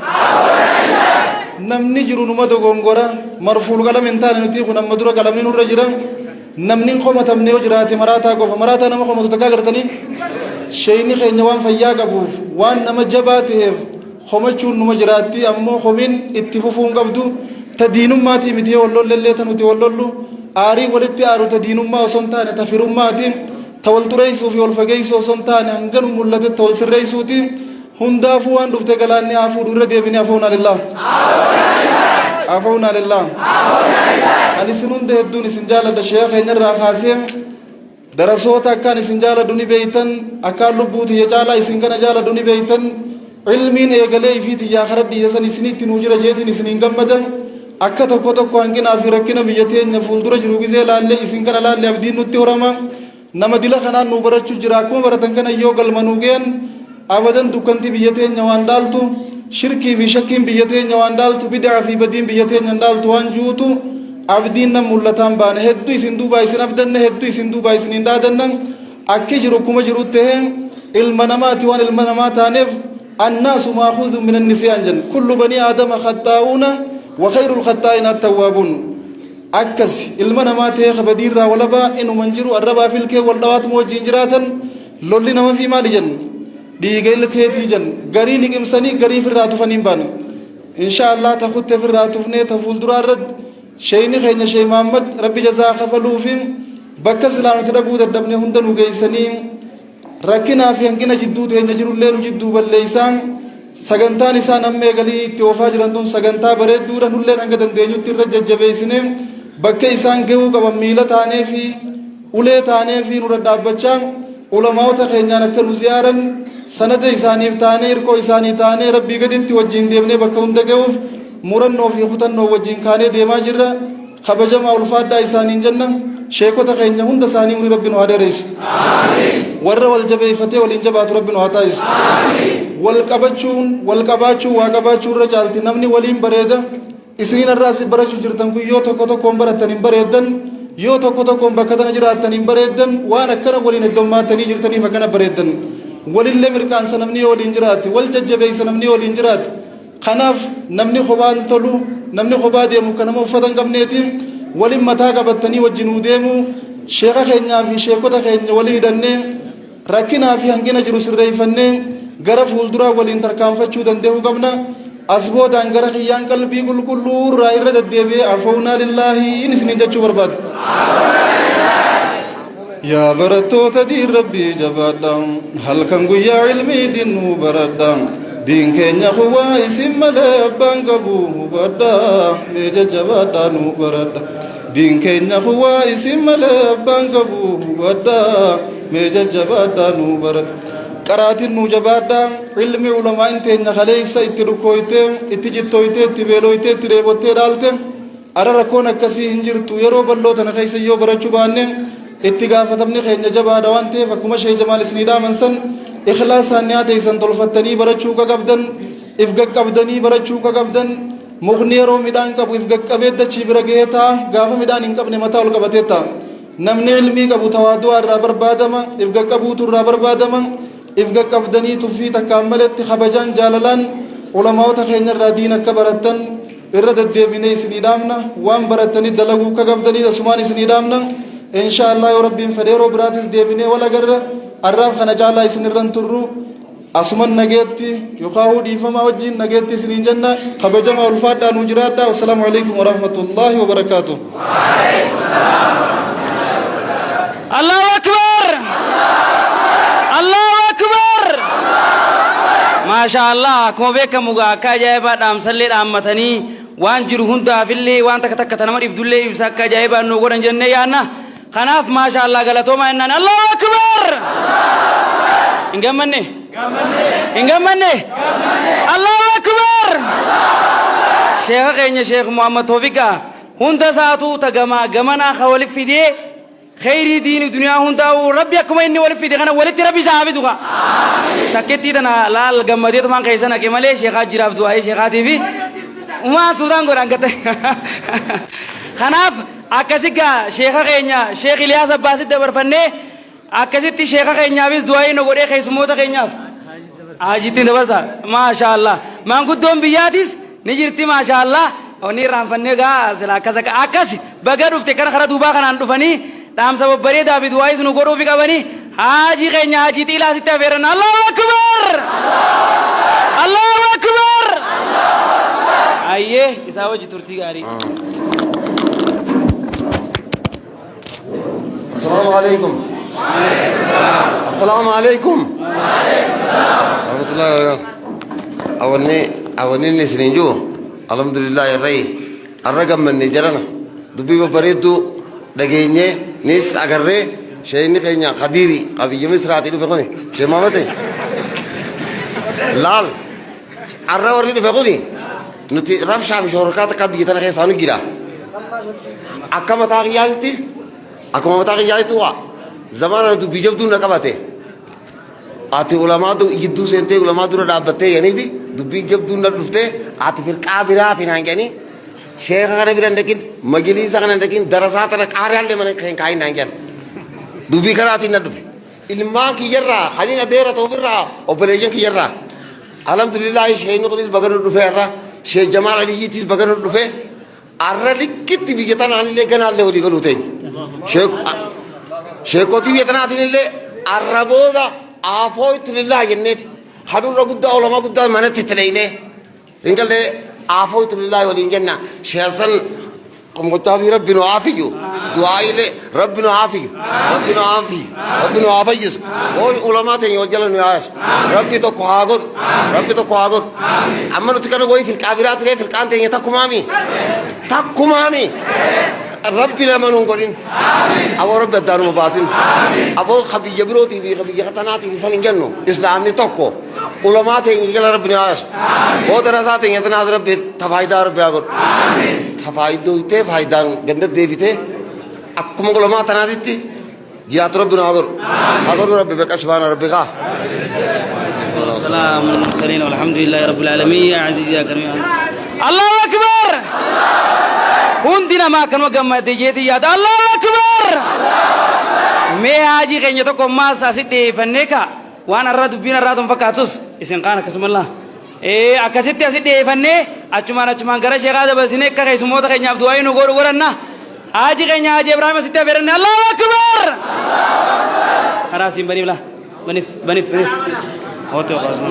namni jiru numa dogongora marfuul qalam hin taane nuti kun amma dura qalamni nurra jira namni qomatamne yoo jiraate maraataa qofa maraataa nama qomatu takkaa gartanii sheeyni keenya waan fayyaa qabuuf waan nama jabaa ta'eef qomachuun numa jiraatti ammoo qomiin itti fufuun qabdu ta diinummaatii miti wallollellee ta nuti wallollu aarii walitti aaru ta diinummaa osoo hin taane ta firummaati tawal tureysu fi wal fageysu son taane hanganu mullate tawal sirreysuuti hundaafu waan dhufte galaanni afuu irra deebine afuuna lillah afuuna lillah ani isin hunda hedduun isin jaaladha sheekha keenyarraa kaasee darasoota akkaan isin jaaladhu ni beeytan akkaan lubbuuti ya caalaa isin kana jaaladhu ni beeytan ilmiin eegalee ifiiti yaa karadhi yesan isinitti nuu jira jeetiin isiniin gammadan akka tokko tokko hanqinaa fi rakkina biyya teenya fuuldura jiru gizee laallee isin kana laallee abdiin nutti horama nama dila kanaan nuu barachuu jira akkuma baratan kana yoo galma nuu ge'an abadan dukkanti biyya teenya waan dhaaltu shirkii fi shakkiin biyya teenya waan dhaaltu bid'aa fi badiin biyya teenya dhaaltu waan juutu abdiin nam mul'ataan baane hedduu isin duubaa isin abdanne hedduu isin duubaa isin hin dhaadannan akki jiru kuma jiru ta'e ilma namaati waan ilma namaa taaneef annaasu maakhudhu min annisiyaan jan kullu banii aadama khattaa'uuna wa khayrul khattaa'ina at-tawwaabuun akkas ilma namaa ta'e kabadiirraa walabaa inuman jiru arrabaa filkee wal dhawaatuma wajjiin jiraatan lolli nama fi maali jan dhiiga ilkeetii jan garii liqimsanii garii firraa tufaniin baane insha Allah ta kutte firraa tufnee ta fuulduraa irratti sheeyni keenya sheey Muhammad rabbi jazaa kafaluufi bakka islaamotti dhaquu dadhabne hunda nu geessanii rakkinaa fi hanqina jidduu teenya jirullee nu jidduu balleeysaan sagantaan isaan amma eegalii itti oofaa jiran tun sagantaa bareedduudha nulleen hanga dandeenyutti irra jajjabeessine bakka isaan gahuu qaban miila taanee fi ulee taanee fi nurra dhaabbachaa ulamaa'ota keenyaan akka nu ziyaaran sanada isaaniif taanee hirkoo isaanii taanee rabbii gaditti wajjiin deemnee bakka hunda gahuuf murannoo fi kutannoo wajjiin kaanee deemaa jirra kabajamaa ulfaadhaa isaaniin jenna sheekota keenya hunda isaanii umrii rabbi nu haa dheereessu warra wal jabeeffatee waliin jabaatu rabbi nu haa taasisu wal qabaachuu waa qabaachuu irra caalti namni waliin bareeda isiniin irraa si barachuu jirtan kun yoo tokko tokkoon barattan hin bareeddan yoo tokko tokkoon bakka tana jiraattan hin bareeddan waan akkana waliin heddummaatanii jirtaniif akkana bareeddan walillee mirqaansa namni waliin jiraate wal jajjabeessa namni waliin jiraate kanaaf namni kophaan tolu namni kophaa deemu kan nama uffata hin qabneetiin waliin mataa qabattanii wajjinuu deemu sheeka keenyaa fi sheekota keenya walii hidhannee rakkinaa fi hanqina jiru sirreeffannee gara fuulduraa waliin tarkaanfachuu danda'uu qabna as boodaan gara kiyyaan qalbii qulqulluu irraa irra deddeebi'ee afuunaa lillaahi isiniin jechuu barbaada. yaa barattoota diin rabbii jabaadha halkan guyyaa ilmii dinnuu baradha diin keenya kuwaa isin malee abbaan qabu hubadha mee jajjabaadhaa nu baradha diin keenya kuwaa isin malee abbaan qabu hubadha mee jajjabaadhaa nu baradha qaraatiin nu jabaadha ilmi ulamaa inteenya kaleessa itti dhukkooytee itti jittooytee itti beelooytee itti dheebottee dhaalte ara rakkoon akkasii hin jirtu yeroo bal'oo tana keessa yoo barachuu baanne itti gaafatamni keenya jabaadha waan ta'eef akkuma shee jamaal isinii dhaaman san ikhlaasaan nyaata isan tolfattanii barachuu qabdan if gaqqabdanii barachuu qabdan mukni yeroo midhaan qabu if gaqqabee dachii bira gahee ta'a gaafa midhaan hin qabne mataa ol qabatee ta'a namni ilmii qabu tawaaduu irraa barbaadama if gaqqabuutu irraa barbaadama if gaqqabdanii tuffii takkaan maletti kabajaan jaalalaan ulamaa'ota keenya irraa diin akka barattan irra deddeebinee isinii dhaamna waan barattanii dalaguu qabdanii asumaan isinii dhaamna insha Allah yoo rabbiin fedhe yeroo biraatis deebinee wal agarra arraaf kana caalaa isin irran turru asuman nageetti yookaan dhiifamaa wajjin nageetti isiniin jenna kabajamaa ulfaadhaa nu jiraadhaa wassalaamu alaikum warahmatullaahi wabarakaatuh. Allahu akbar Allahu akbar maashaallah akkuma beekamu akka ajaa'ibaa dhaamsallee dhaammatanii waan jiru hundaafillee waan takka takka nama dhibdullee ibsa akka ajaa'ibaa nu godhan jennee yaanna kanaaf maashaallah galatooma ennaan Allahu akbar ingammanne Allahu akbar sheekha keenya sheekh Muhammad Tawfiqa hunda saatu tagama gamana khawalif fidee khayri diini duniyaa hundaa'u rabbi akkuma inni walif fide kana walitti rabbi saabiduka takketti tana laal gammadee tumaan keessan haqe malee sheekhaa jiraaf du'aa'ee sheekhaatii fi umaan suudaan godhan gata kanaaf akkasigaa sheekha keenya sheekh Iliyaas Abbaasitti dabarfannee akkasitti sheekha keenyaafis du'aa'ee nu godhee keessummoota keenyaaf ajitti dabarsa maashaallah maanguddoon biyyaatis ni jirti maashaallah onni raanfannee gaa sila akkas baga dhufte kana kara duubaa kanaan dhufanii dhaamsa babbareedaa fi du'aa'is nu godhuufi qabanii haajii keenya haajii xiilaasitti afeeran Allahu akbar Allahu akbar ayyee isaa wajji turtii gaarii. Assalamu alaikum. السلام عليكم ورحمة الله وبركاته أولني نسرينجو الحمد لله يا ري الرقم من نجرنا دبي ببريدو دقيني نيس أقرر شيء نقينا خديري قبي يمس راتي دفقوني شيء ما بتي لال الرا ورني دفقوني نتي رب شام شوركات قبي تنا خي سانو جيرا أكما تاغياتي أكما تاغياتي وا زمان تو بيجب دون نكبته آتی علماء تو يدو سنتے علماء تو رابطے یعنی تھی دبی جب دون نفتے آتی پھر کابرات ہی نہ کہنی شیخ نے بھی لیکن مجلس نے لیکن درسات نے کاریال نے من کہیں کہیں نہ کہن دبی کراتی نہ دبی علماء کی جرا خالی نہ دیر تو پھر اوپریشن کی جرا الحمدللہ شیخ نے تو بغیر دفے رہا شیخ جمال علی جی تھی بغیر دفے ارہ لکت بھی جتنا آنے لے گنا لے ولی گلوتے شیخ کو تھی اتنا آتی لے ارہ بودا عافوت لله جنت حدود رقد علماء قد من تتلينه سنقل ده عافوت لله ولين جنة شيخن مقتضي ربنا عافيه دعاء له ربنا عافيه ربنا عافيه ربنا عافيه علماء تاني وجلنا نياس ربي تو قاعد ربي تو قاعد أما نتكلم وين في الكابرات ليه في الكان تاني تكمامي ربي لما نقولين أبو رب الدار مباسين أبو خبي جبروتي في خبي جهتناتي في سنين جنو إسلامي توكو علماء تيجي كلا ربنا عاش هو دراسات تيجي تناز ربي تفايدار ربي أقول تفايدو يته فايدان جنده ديفته أكمل علماء تنازيتي جات ربنا أقول ربي بكشفان ربي كا السلام عليكم والحمد لله رب العالمين يا عزيز يا كريم الله أكبر هندنا ما كانوا جمع تيجي يا الله أكبر मैं आज ही कहीं तो कोम्मा सासी दे फन्ने का वाना रात बिना रात हम फकातुस इसे काना कसमल्ला akasitti asitti deefannee achumaan gara sheekaa dabarsinee akka keessummoota keenyaaf du'aayi nu godhu godhanna haji keenya haji Ibrahim asitti abeeranne Allahu Akbar karaa siin baniif la baniif hootee oqaasuma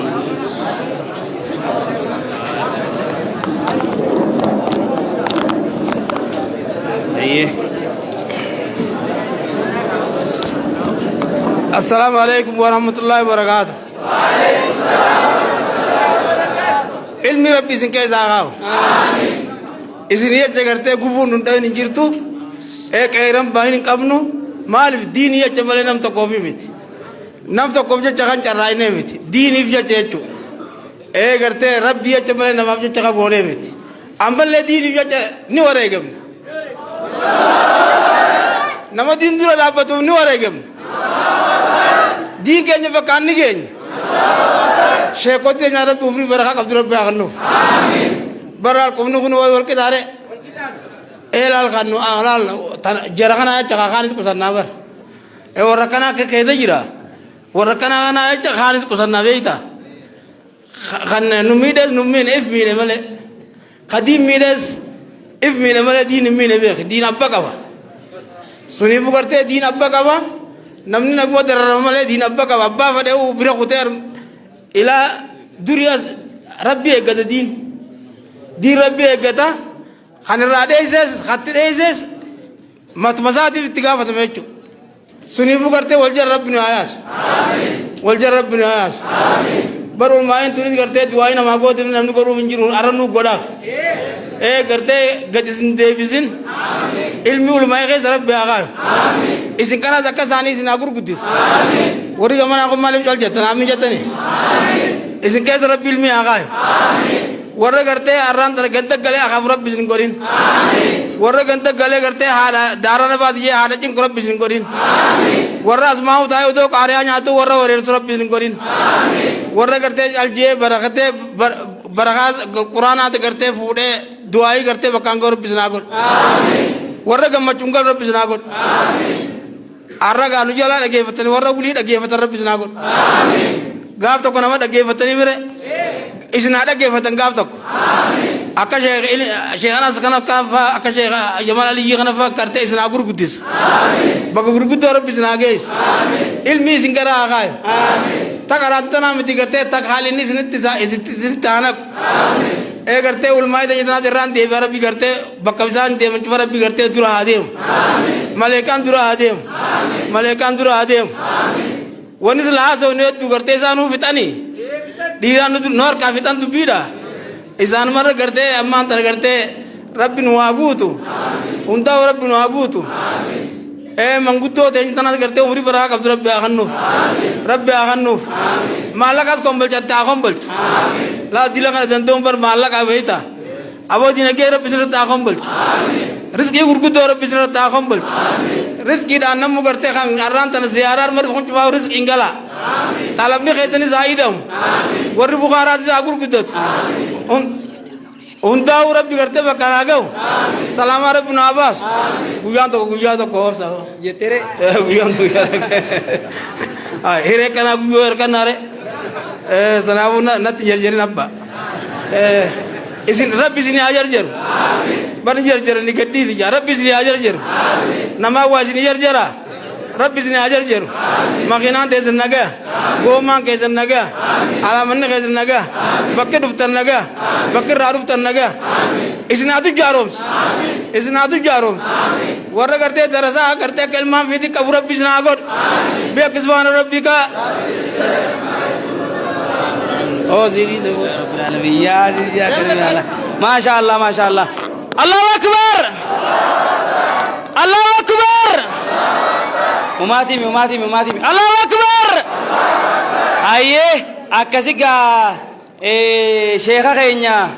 السلام عليكم ورحمة الله وبركاته. وعليكم السلام ورحمة الله وبركاته. علمي ربي سنكي زاغاو. آمين. إذن يجا کرتے گفو ننتاوی نجرتو ایک ایرم باہین قبنو مالف دین یجا ملے نم تقوفی میتی نم تقوفی جا چخان چرائنے میتی دین افجا چیچو ایک کرتے رب دیا چا ملے نم افجا چخا گونے میتی امبل لے دین افجا نی ورے گمنا نم دین دورا لابتو نی ورے گمنا دين كأنه بكاني كأنه شيخوتي نارا توفري بركة عبد الله بيعانو برال كونو كونو وير كداره إيلال كانو أغلال جرعنا جاكانيس كوسان نابر وركنا كهذا جرا وركنا أنا جاكانيس كوسان نابيتا خان نميدس إف مينه ماله قديم ميدس إف مينه ماله دين مينه بيخ دين أبا كوا سني بكرته دين أبا كوا namni naguma dararamalee diin abbaa qaba abbaa fadhee bira kutee ilaa duriyaa rabbi eeggata diin rabbi eeggata kan irraa dheeysees hatti dheeysees matmasaatiif itti gaafatama jechuudha suniifuu gartee wal jara rabbi nu hayaas wal jara rabbi nu hayaas barul maayin tunis gartee du'aayi namaa goote namni godhuuf hin jiru arannuu godhaaf gartee gadhisin deebisin ilmi ulmaa'ee keessa rabbi haa qaayu isin kanas akka isaanii isin haa gurguddis warri gamanaa kun maaliif cal jettan haamni jettani isin keessa rabbi ilmi haa qaayu warra gartee harraan tana ganta galee akaaf rabbi isin godhin warra ganta galee gartee haadha daarana baadiyyee haadha cinku rabbi isin godhin warra asmaa'u taa'ee utoo qaariyaa nyaatu warra wareersu rabbi isin godhin warra gartee aljee barakatee barakaa quraanaati gartee fuudhee du'aayii gartee bakkaan ga'u rabbi isin haa godhu warra gammachuun galu rabbi isin haa godhu arra gaanu jalaa dhageeffatanii warra wulii dhageeffatan rabbi isin haa godhu gaaf tokko nama dhageeffatanii bire isin haa dhageeffatan gaaf tokko akka sheekanas kana faa akka sheeka Jamal Aliyyi kana faa kartee isin haa gurguddisu bakka gurguddoo rabbi isin haa geessu ilmi isin gara haa kaayu tak araattanaa miti gartee tak haalinni isinitti haa naqu gartee ulmaa'ii tajaajilan irraan deebi'a rabbi gartee bakka isaan deeman cufa rabbi gartee dura haa deemu maleekaan dura haa deemu maleekaan dura adeemu wanni sila haasawne hedduu gartee isaanuu fixanii dhiiraan nuti nu harkaa fixan dubbiidha isaan marra gartee ammaan tana gartee rabbi nu haa guutu hundaa'u rabbi nu haa guutu manguddoo teenya tanas gartee umurii baraa qabdu rabbi haa kennuuf maallaqaas kombolchatte haa kombolchu laa dila kana danda'uun bar maallaqaa beeyta aboo dinagdee rabbi sirratti haa kombolchu rizqii gurguddoo rabbi sirratti haa kombolchu rizqiidhaan namni gartee kan har'aan tana ziyaaraan marfi kun cufaa rizqiin gala talabni keessanis haa hidhamu warri bukaaraatis haa gurguddatu hundaa'u rabbi gartee bakka naa ga'u salaamaa rabbi nu haa baasu guyyaa tokko hoobsa jettere guyyaan tokko hiree kanaa guyyoo ergannaare sanaafuu natti jarjarin abba isin rabbi isin haa jarjaru bani jarjarani gaddiiti jaa rabbi isin haa jarjaru namaa waa isin jarjara rabbi isin haa jarjaru makiinaan teessan nagaa goomaan keessan nagaa alaamanni keessan nagaa bakki dhuftan nagaa bakki irraa dhuftan nagaa isin haatu jaaroomsi warra gartee darasaa gartee akka ilmaan fiitii qabu rabbi isin haa godhu beekis baana rabbi kaa رب العالمين يا عزيز يا كريم يا الله ما شاء الله ما شاء الله الله أكبر الله أكبر وماتي الله أكبر أيه أكسيكا شيخا خينيا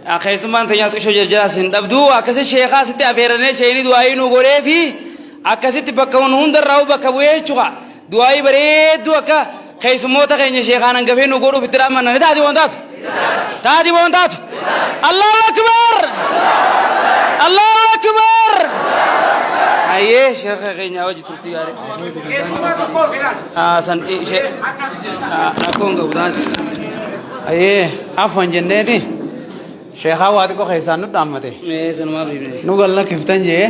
أخيسمان تنيا تشو جرجراسين دبدو أكسي شيخا ستي أفيرني شيني دعائي نغوري في أكسي تبكون هندر راو بكويه چوغا دعائي بريد أكا خيسموتا خينيا شيخانا نغفين نغورو في ترامنا ندادي وانتاتو الله أكبر الله أكبر أيه شيخ خينيا وجه ترتي ياري سن شيخ أكون قبضان أيه عفوا جندتي شيخا واتكو خيسان ندامته سنما بيبي نقول لك كيفتان جي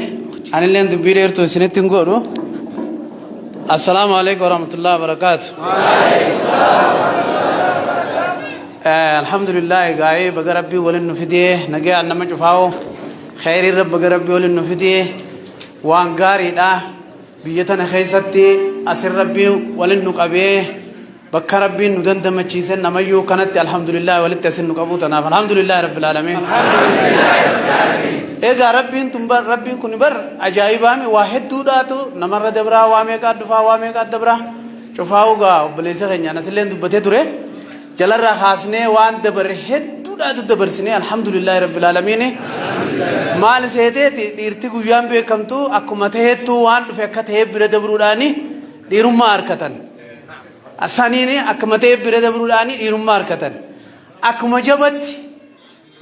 أنا اللي أنتو بيرير تو سنتي نقولو السلام عليكم ورحمة الله وبركاته الحمد لله قاي بقربي ولن نفديه نجي أن ما جفاو خير الرب بقربي ولن نفديه وان قاري دا بيتنا خيستي أسر ربي ولن نقبيه بك ربي ندن دمتشيسن نميو كانت الحمد لله ولتسن نقبوتنا فالحمد لله رب العالمين إيه ربي انتم بر ربي كن بر عجائبامي واحد دوداتو نمر دبرا وامي قد دفا وامي قد دبرا شوفاو غا بليسه خنيا نسلين دبته تره جلرا خاصنه وان دبر هد دوداتو دبر سنه الحمد لله رب العالمين مال سيته ديرتي غيام بكمتو اكما تهتو وان فكته بر دبروداني ديرما اركتن اسانيني اكما ته بر دبروداني ديرما اركتن اكما جبت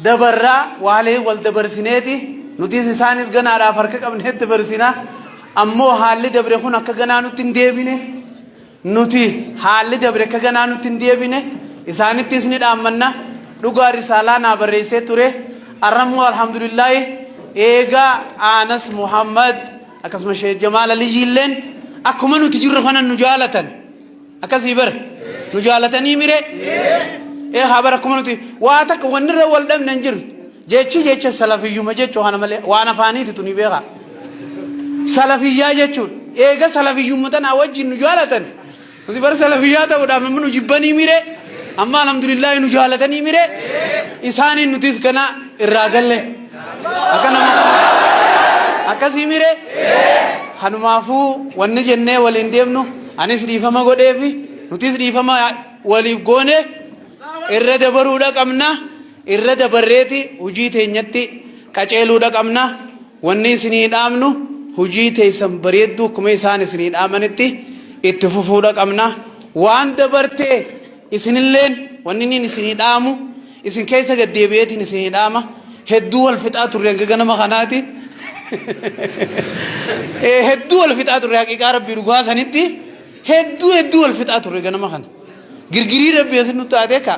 دبرا والي والدبرسينيتي نوتيس سانيس غنا را فرق قبن هد دبرسينا امو حال دبر خون اك غنا نوتين ديبينه نوتي حال دبر ك غنا نوتين ديبينه اساني تيسني دامنا دغا رساله نا بريسه توره ارمو الحمد لله ايغا انس محمد اكسم شيخ جمال علي يلن اكما نوتي جرفنا نجالتن اكسيبر نجالتني ميره إيه خبر كمنوتي واتك ونر والدم ننجر جيتش سلفي يوم جيتش وانا فاني توني بيغا سلفية جيتش إيه سلفي يوم تنا وجه نجالتن نتي بر سلفيات ودا منو جبني ميره أما الحمد لله نجالتني ميره إنسان نتيس كنا الراجل أكنا أكسي ميره خنومافو ونجنة والإنديمنو أنا سريفة ما قديفي نتيس ريفة ما وليف قونه irra dabaruudha qabna irra dabarreeti hujii teenyatti qaceeluudha qabna wanni isinii dhaamnu hujii teessan bareedduu kuma isaan isinii dhaamanitti itti fufuudha qabna waan dabartee isinilleen wanni niin isinii dhaamu isin keessa gaddeebi'eetiin isinii dhaama hedduu wal fixaa turre hanga ganama kanaati hedduu wal fixaa turre haqiiqaa rabbii dhugaa sanitti hedduu wal fixaa turre ganama kana girgirii rabbii asin nutti adeeka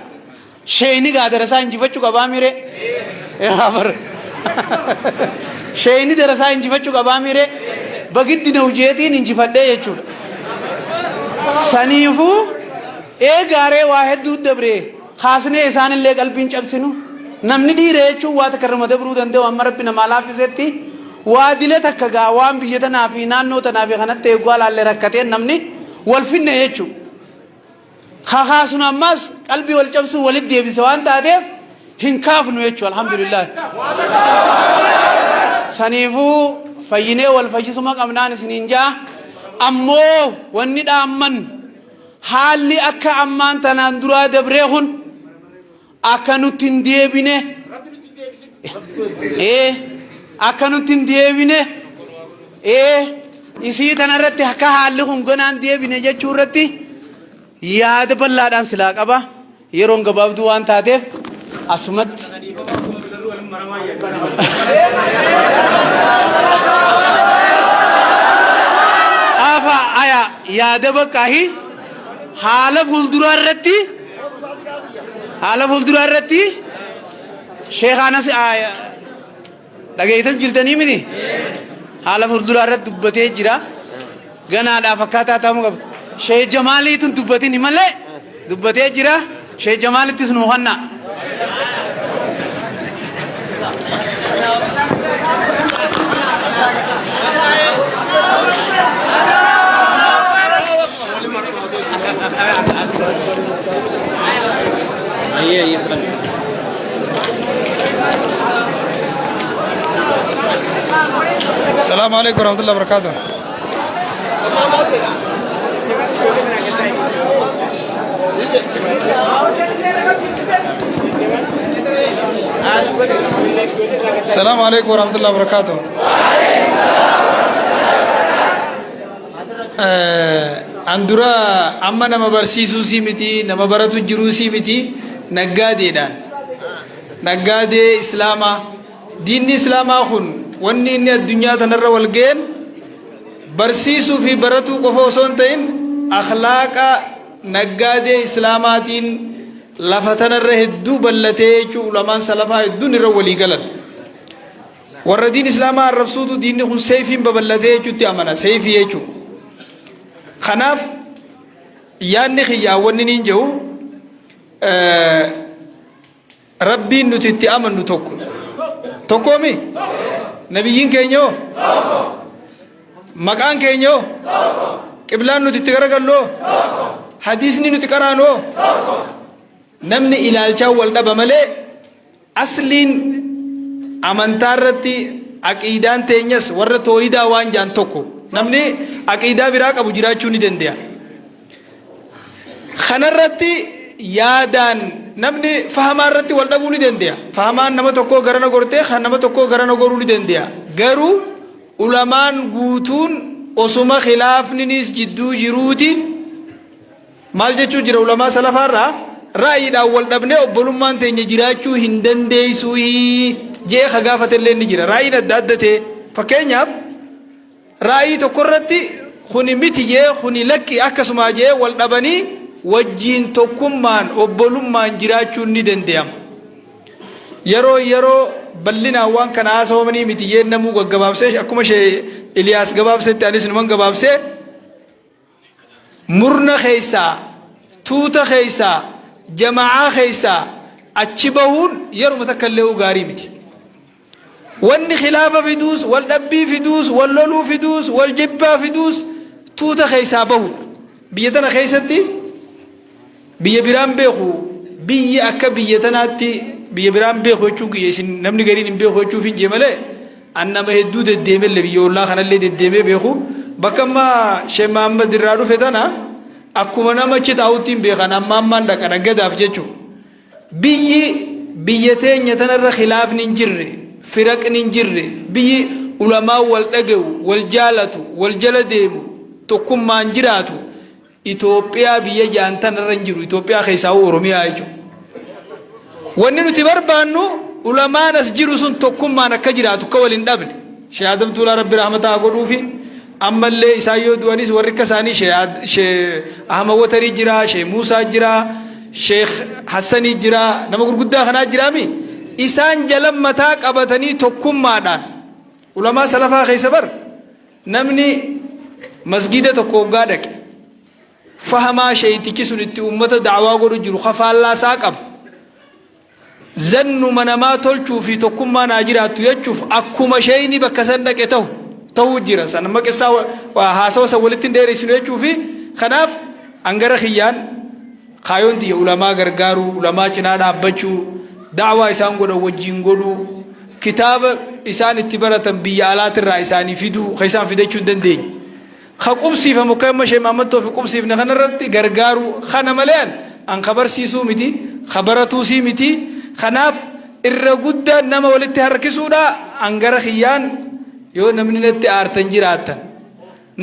sheeyni gaa darasaa injifachuu qabaa mire amar sheeyni darasaa injifachuu qabaa mire bagiddi na hujeetiin injifadhee jechuudha saniifuu eegaaree waa hedduu dabree haasnee isaanillee qalbiin cabsinu namni dhiira jechuun waa takkarrama dabruu danda'u amma rabbi namaa laaffisetti waadile takka gaa waan biyya tanaa fi naannoo tanaa fi kanatti eeguu alaalle rakkateen namni wal finne jechuudha. Kakaasun ammas qalbii wal cabsuu walitti deebise waan taateef hin kaafnu jechuudha alhamdulillah. Saniifuu fayyinee wal fayyisuma qabnaan isiniin jaa ammoo wanni dhaamman haalli akka ammaan tanaan duraa dabree kun akka nutti hin deebine akka nutti hin deebine isii tanarratti akka haalli kun ganaan deebine jechuu irratti yaada bal'aadhaan silaa qaba yeroon gabaabduu waan taateef asumatti afa aya yaada bakkaahi haala fuulduraa irratti sheekaanas dhageeytan jirtanii miti haala fuulduraa irratti dubbatee jira ganaadhaaf akkaataa ta'uu qabdu Sheekh Jamaaliitun dubbatini malee dubbatee jira Sheekh Jamaalittis nu hanna السلام عليكم ورحمة الله وبركاته. السلام عليكم ورحمة الله وبركاته. Andura amma nama barsiisuu si miti nama baratu jiruu si miti naggaadeedhaan naggaadee islaamaa diinni islaamaa kun wanni inni addunyaa tanarra wal ga'een barsiisuu fi baratuu qofa osoo hin ta'in akhlaaqa naggaadee islaamaatiin lafa tanarra hedduu bal'atee jechuu ulamaan salafaa hedduun irra walii galan warra diin islaamaa arrabsuutu diinni kun seefiin babal'atee jechuutti amana seefii jechuu kanaaf yaadni xiyyaa wanni niin jedhu rabbiin nuti itti amannu tokkoomi nabiyyiin keenyoo maqaan keenyoo qiblaan nuti itti garagalloo hadiisni nuti qaraanoo namni ilaalchaa wal dhaba malee asliin amantaa irratti aqiidaan teenyas warra toohidaa waan jaan tokko namni aqiidaa biraa qabu jiraachuu ni danda'a kanarratti yaadaan namni fahamaa irratti wal dhabuu ni danda'a fahamaan nama tokkoo garana gortee kan nama tokkoo garana goruu ni danda'a garuu ulamaan guutuun osuma khilaafninis jidduu jiruuti maal jechuu jira ulamaa salafaarraa ra'ayiidhaan wal dhabnee obbolummaan teenya jiraachuu hin dandeessuu jee ka gaafatellee ni jira ra'ayiin adda adda ta'e fakkeenyaaf ra'ayii tokko irratti kuni miti jee kuni lakki akkasuma jee wal dhabanii wajjiin tokkummaan obbolummaan jiraachuun ni danda'ama yeroo bal'inaan waan kana haasawamanii miti jee namuu gaggabaabsee akkuma shee Iliyaas gabaabsetti anis numan gabaabsee murna keessaa tuuta keessaa jama'aa keessaa achi bahuun yeruma takka illee gaarii miti wanni khilaafa fiduus wal dhabbii fiduus wal loluu fiduus wal jibbaa fiduus tuuta keessaa bahuudha biyya tana keessatti biyya biraan beeku biyya akka biyya tanaatti biyya biraan beeku jechuu isin namni gariin hin beeku jechuuf hin jee malee annama hedduu deddeemelle biyya ollaa kanallee deddeemee beeku bakka ammaa Sheekh Mahammad irraa dhufe tana akkuma nama achi taa'utti hin beekan amma ammaan dhaqa dhaggadaaf jechuu biyya teenya tanarra khilaafni hin jirre firaqni hin jirre biyyi ulamaa wal dhaga'u wal jaalatu wal jala deemu tokkummaan jiraatu Itoophiyaa biyya jaantanarra hin jiru Itoophiyaa keessaa Oromiyaa jechuudha wanni nuti barbaannu ulamaan as jiru sun tokkummaan akka jiraatu akka waliin dhabne Sheekh Adam Tuulaa Rabbi rahmataa godhuufi ammallee isaan yoo du'anis warri akka isaanii Sheekh Ahmad Watarii jira Sheekh Muusaa jira Sheekh Hassanii jira nama gurguddaa kanaa jiraami isaan jalan mataa qabatanii tokkummaadhaan ulamaa salafaa keessa bar namni masgida tokko hoggaa dhaqe fahamaa sheeytichi sun itti ummata da'waa godhu jiru kafaallaa isaa qaba zannu manamaa tolchuu fi tokkummaa naa jiraattu jechuuf akkuma sheeyni bakka san dhaqe ta'uu jira san amma qissaa haasawa san walitti hin dheeressinu jechuu fi kanaaf angara kiyyaan kaayoon tiyya ulamaa gargaaruu ulamaa cinaa dhaabbachuu da'waa isaan godhan wajjiin godhuu kitaaba isaan itti baratan biyya alaatirraa isaanii fiduu ka isaan fidachuu hin dandeenye ka qubsiifamu ka amma shee maammattoo fi qubsiifne kanarratti gargaaruu kana maleen an kabarsiisuu miti kabaratuusii miti kanaaf irra guddaa nama walitti harkisuudha angara kiyyaan yoo namni natti aartan jiraattan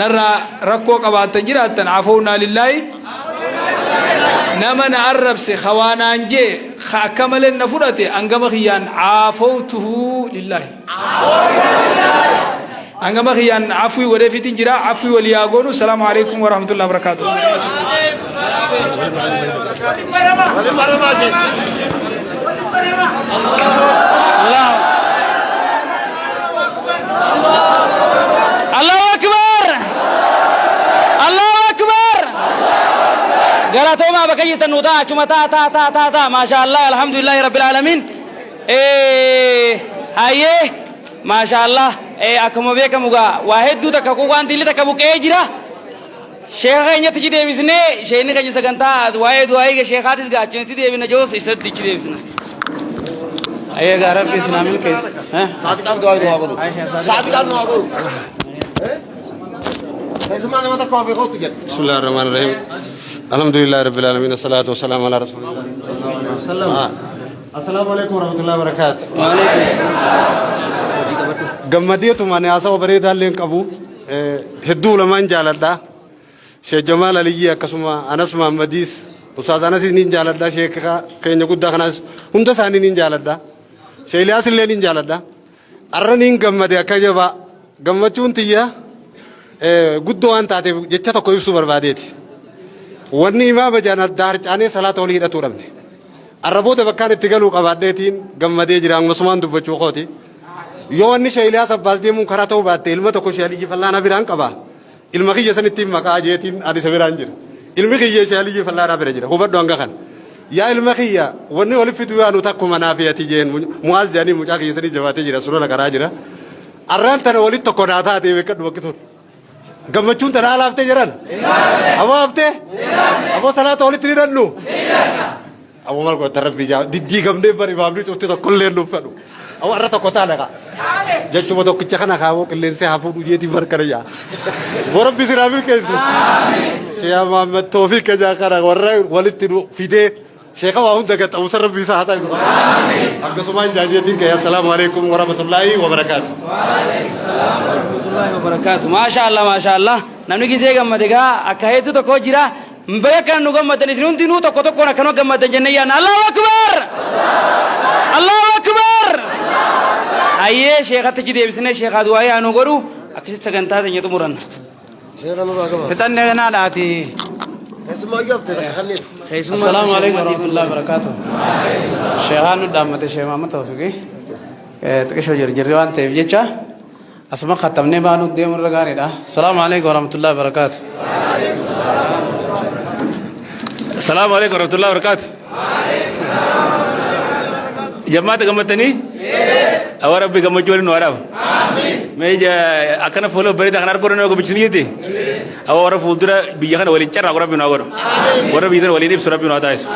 narraa rakkoo qabaattan jiraattan afownaa lillaahi nama na arrabse khawaanaan jee akka malee na fudhate angama kiyyaan afawtuhu lillaahi angama kiyyaan afwii godheefiitiin jira afwii walii haa goonu. Salaamu alaikum wa rahmatullahi wa barakaatuh. Allahu akbar, Allahu akbar. Galatoma bakka jirtan nuta cuma ta masyaallah alhamdulillah rabbil alamin. Haye masyaallah akkuma beekamu gaa waa hedduu takka waan dilli takka buqee jira. Sheekha keenyatti itti deebisnee sheekni keenya sagantaa waa'ee du'aayi sheekaatis gaa achitti deebina joos isatti itti deebisna. Aye gaa rabbi islaamil keessa. Saati qabu du'aayi du'aa godhu. Saati qabu du'aa godhu. Keessumaa nama takka ofii kootu jedhu. Bismillahir Rahmanir Rahim. Alhamdulillahi Rabbil Alamin. Assalatu wassalamu ala Rasulillah. Assalamu alaikum warahmatullahi wabarakatuh. Gammadeetu mane haasawaa bareedaa illee qabu. Hedduu lamaan jaaladha. Sheekh Jamaal Aliyyi akkasuma Anas Muhammadiis Ustaaz Anas niin jaaladha. Sheekh keenya guddaa kanas hunda isaanii niin jaaladha. Sheekh Iliyaas illee niin jaaladha. Arra niin gammade akka jabaa gammachuun tiyya guddoo waan taateef jecha tokko ibsuu barbaadeeti. Wanni imaama jaana daarcaanee salaata olii hidhatuu dhabne. Arraboota bakkaan itti galuu qabaadheetiin gammadee jira akkasumaan dubbachuu qooti. Yoo wanni Sheekh Iliyaas Abbaas deemuun karaa ta'uu baatte ilma tokko Sheekh Aliyyi Fallaanaa biraan qaba. Ilma kiyya sanittiin maqaa jeetiin adisa biraan jira. Ilmi kiyya Sheekh Aliyyi Fallaanaa bira jira. Hubadhu hanga kan. Yaa ilma kiyya wanni oli fiduu yaanu takkuma naafiyati jeen mu'aaz jaanii mucaa kiyya sanii jabaatee jira sulula karaa jira. Arraan tana walitti tokko naa taatee beekadhu bakkituun. Gammachuun tana alaaftee jiran. Aboo haftee. Aboo salaata walitti ni dhannu. Aboo maal goota rabbii jaa diddii gamdee bari baabni cufti tokkollee nuuf fedhu. Aboo arra tokko taana kaa. Jechuma tokkicha kana kaawoo qilleensee haa fuudhu jeetii markana jaa. Boo rabbi siraa milkeessu. Sheekh Muhammad Toofiq kajaa kana warra walitti fidee Sheekha waa hunda gaxxamuusa rabbi isaa haa taasisu. Akkasumaan jaajeetiin kee assalaamu alaikum wa rahmatullahi wa barakaatuh. Maashaallah namni gisee gammade gaa akka hedduu tokko jira mbaya kan nu gammadan isin hundinuu tokko tokkoon akkanuma gammadan jennee yaana Allahu akbar, Allahu akbar. Ayyee sheekatti itti deebisnee sheekhaa du'aayi haa nu godhu akkasitti sagantaa teenya xumuranna. Fixannee kanaadhaati. Assalamu alaikum warahmatullahi wabarakatuh. Sheekhaan nu dhaammate Sheekh Muhammad Tawfiqi xiqqishoo jirjirri waan ta'eef jecha asuma khattamnee baanu deemuu irra gaariidha. Assalamu alaikum warahmatullahi wabarakatuh. Assalamu alaikum warahmatullahi wabarakatuh. Jamaata gammatanii? Awwa rabbi gammachuu waliin nu waraaba. Meja akkana fuula bareedaa kan arginu nama gabbachisanii jettee? Awwa warra fuuldura biyya kana waliin carraa rabbi nu haa godhu. Warra biyya kana waliin ibsu rabbi nu haa taasisu.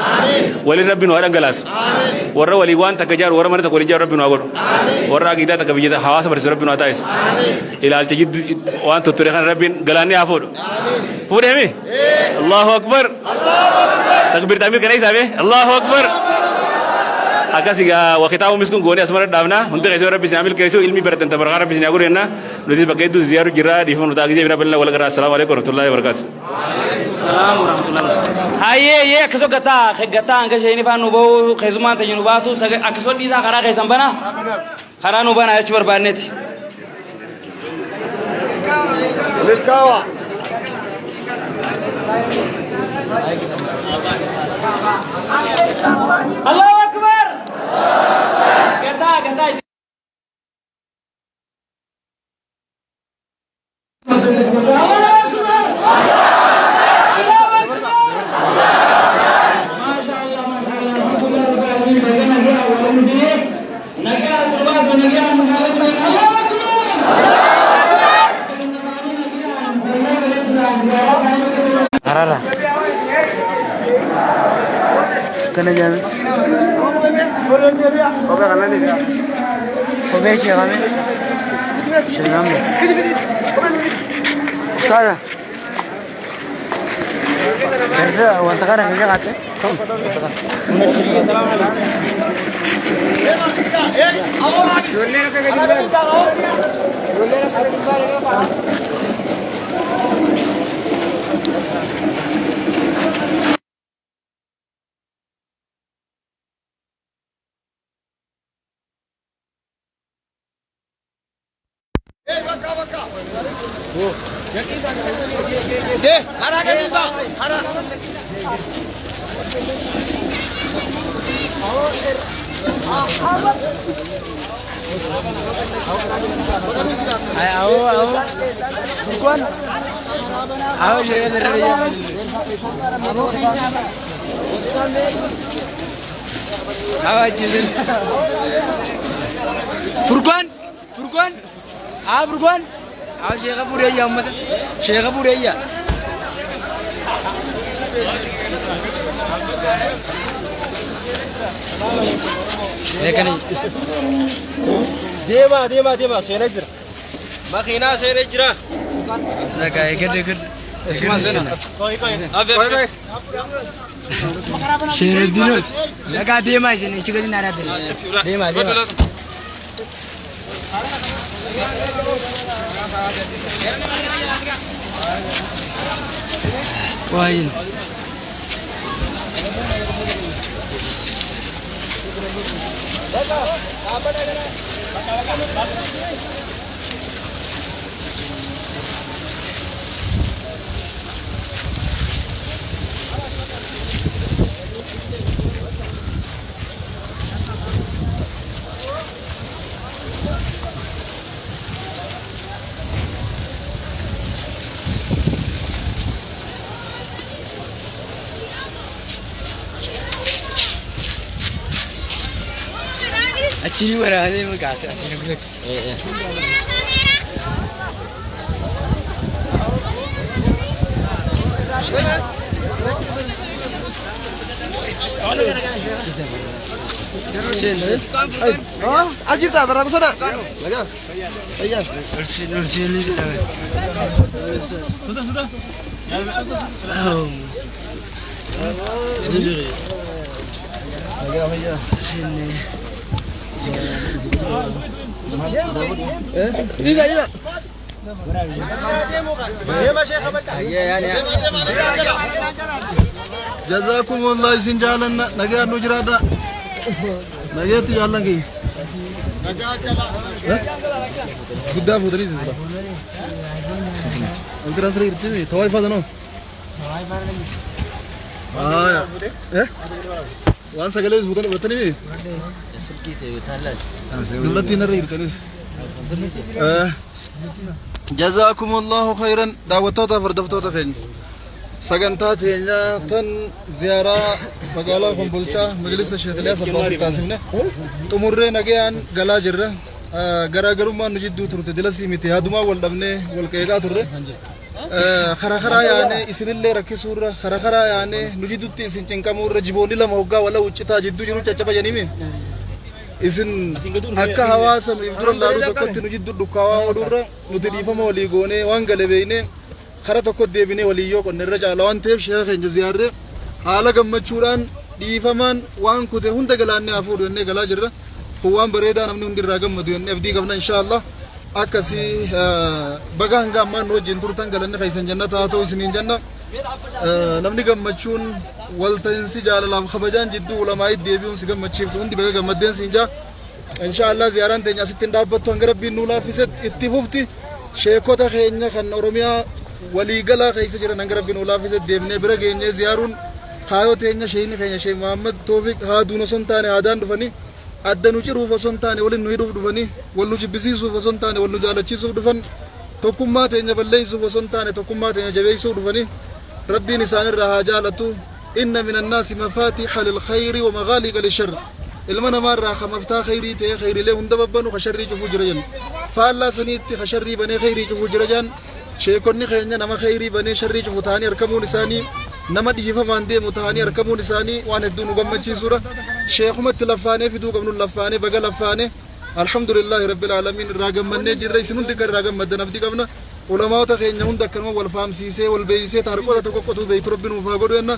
Waliin rabbi nu haa dhangalaasu. Warra walii waan takka jaaru warra mana takka waliin jaaru rabbi nu haa godhu. Warra agidaa takka biyya hawaasa barsiisu rabbi nu haa taasisu. Ilaalcha jiddu waan tutture kana rabbiin galaannee haa fuudhu. Fuudheemi? Allahu akbar. Takbir tamir kana isaabe? Allahu akbar. Akkasigaa wakitaabu miskun goonee asumara dhaabna hundi keessoo rabbi isin amil keessoo ilmi baratan tabarqaa rabbi isin agurenna nuti bakka hedduu ziyaaru jirra dhiifama nuti agisee bira bal'ina wal garaa assalaamu alaikum warahmatullahi wabarakatuh. Hayyee akkasoo gataa hanga sheekni faan nu bahu keessumaan ta'e nu baatu akkasoo dhiisaa karaa keessan bana karaa nu bana jechuu barbaanneeti. Allahu akbar. Gataa. ما شاء الله Karara. Kana jalan. Oke kanan nih. Oke siapa nih? Siapa nih? Sana. Kerja wanita kan kerja kate. Hara ke bisa, hara. Ayo. Bukan. Ayo jadi dari dia. Ayo jadi. Furqan. Furqan. Ayo Syekh Buraya Ahmad. Syekh Buraya. Lekan Dema, seenak jira. Makina seenak jira. Lekai gede. Isma seenak. Koi. Syekh Dinul. Lekai dema sini, cikgu di nara dema. Wain. Acili berani mengasih asing gue. Oh, ajib tak barang sana. Aja. Ursin. Sudah. Sini. Ini saja. Jazakumullah isin jalan naga anu jirada. Naga tu jalan lagi. Gudda putri sih. Antara seri itu ni, thawai pada no. Ah, wan sagale is bukan betul ni. Dulatin nari itu ni. Jazakumullah khairan dawatota fardaftota kan. Sagantaa teenya tan ziyaraa magaalaa Kombolchaa majlisa Sheekh Ilyas Abbas taasifne xumurree nagayaan galaa jirra. Garaagarummaan nu jidduu turte dilasii miti yaadumaa wal dhabnee wal qeeqaa turre. Karaa yaane isinillee rakkisuurra karaa yaane nu jidduutti isin cinqamuurra jiboonni lama hoggaa wala uccitaa jidduu jiru caccaba jenimi. Isin akka hawaasa nu ibdura laaluu tokkotti nu jidduu dukkaawaa oduurra nuti dhiifama walii goonee waan gale beeynee kara tokko deebinee waliyyoo qonne irra caala waan ta'eef sheekha keenya ziyaarree haala gammachuudhaan dhiifamaan waan kute hunda galaannee hafuudhu jennee galaa jirra. Kun waan bareedaa namni hundi irraa gammadu jennee abdii qabna inshaallah. Akkasii baga hanga ammaan nu wajjin turtan galanni keessan jannata haa ta'u isiniin janna. Namni gammachuun walta'iinsi jaalalaaf kabajaan jidduu ulamaa'itti deebi'uun si gammachiiftu hundi baga gammaddeen siin jaa. Inshaallah ziyaaraan teenya asitti hin dhaabbattu hanga rabbiin nuu laaffisetti itti fufti. Sheekota keenya kan Oromiyaa waliigalaa keessa jiran hanga rabbiin nuu laaffisetti deemnee bira geenyee ziyaaruun kaayoo teenya sheeyni keenya Sheek Muhammad Toofiq haaduun osoo hin taane aadaan dhufanii adda nu ciruuf osoo hin taane waliin nu hidhuuf dhufanii wal nu jibbisiisuuf osoo hin taane wal nu jaalachiisuuf dhufan tokkummaa teenya balleessuuf osoo hin taane tokkummaa teenya jabeessuuf dhufanii rabbiin isaanirraa haa jaalatu. Inna min annaasi mafaatiha lilkhayri wa maghaaliqa lisharr. Ilma namaarraa ka maftaa khayrii ta'e khayriilee hunda babbanu ka sharrii cufuu jira jenna. Faallaa saniitti ka sharrii banee khayrii cufuu jira jaan sheekonni keenya nama khayrii banee sharrii cufu ta'anii argamuun isaanii nama dhiifamaan deemu ta'anii argamuun isaanii waan hedduu nu gammachiisudha. Sheekumatti laffaanee fiduu qabnu laffaanee baga laffaanee alhamdulillahi rabbil aalamiin irraa gammannee jirra isin hundi kan irraa gammaddan abdii qabna. Ulamaawota keenya hunda akkanuma wal faamsiisee wal beeysee harqoota tokko qotuu beeytu rabbiin nuuf haa godhu jenna.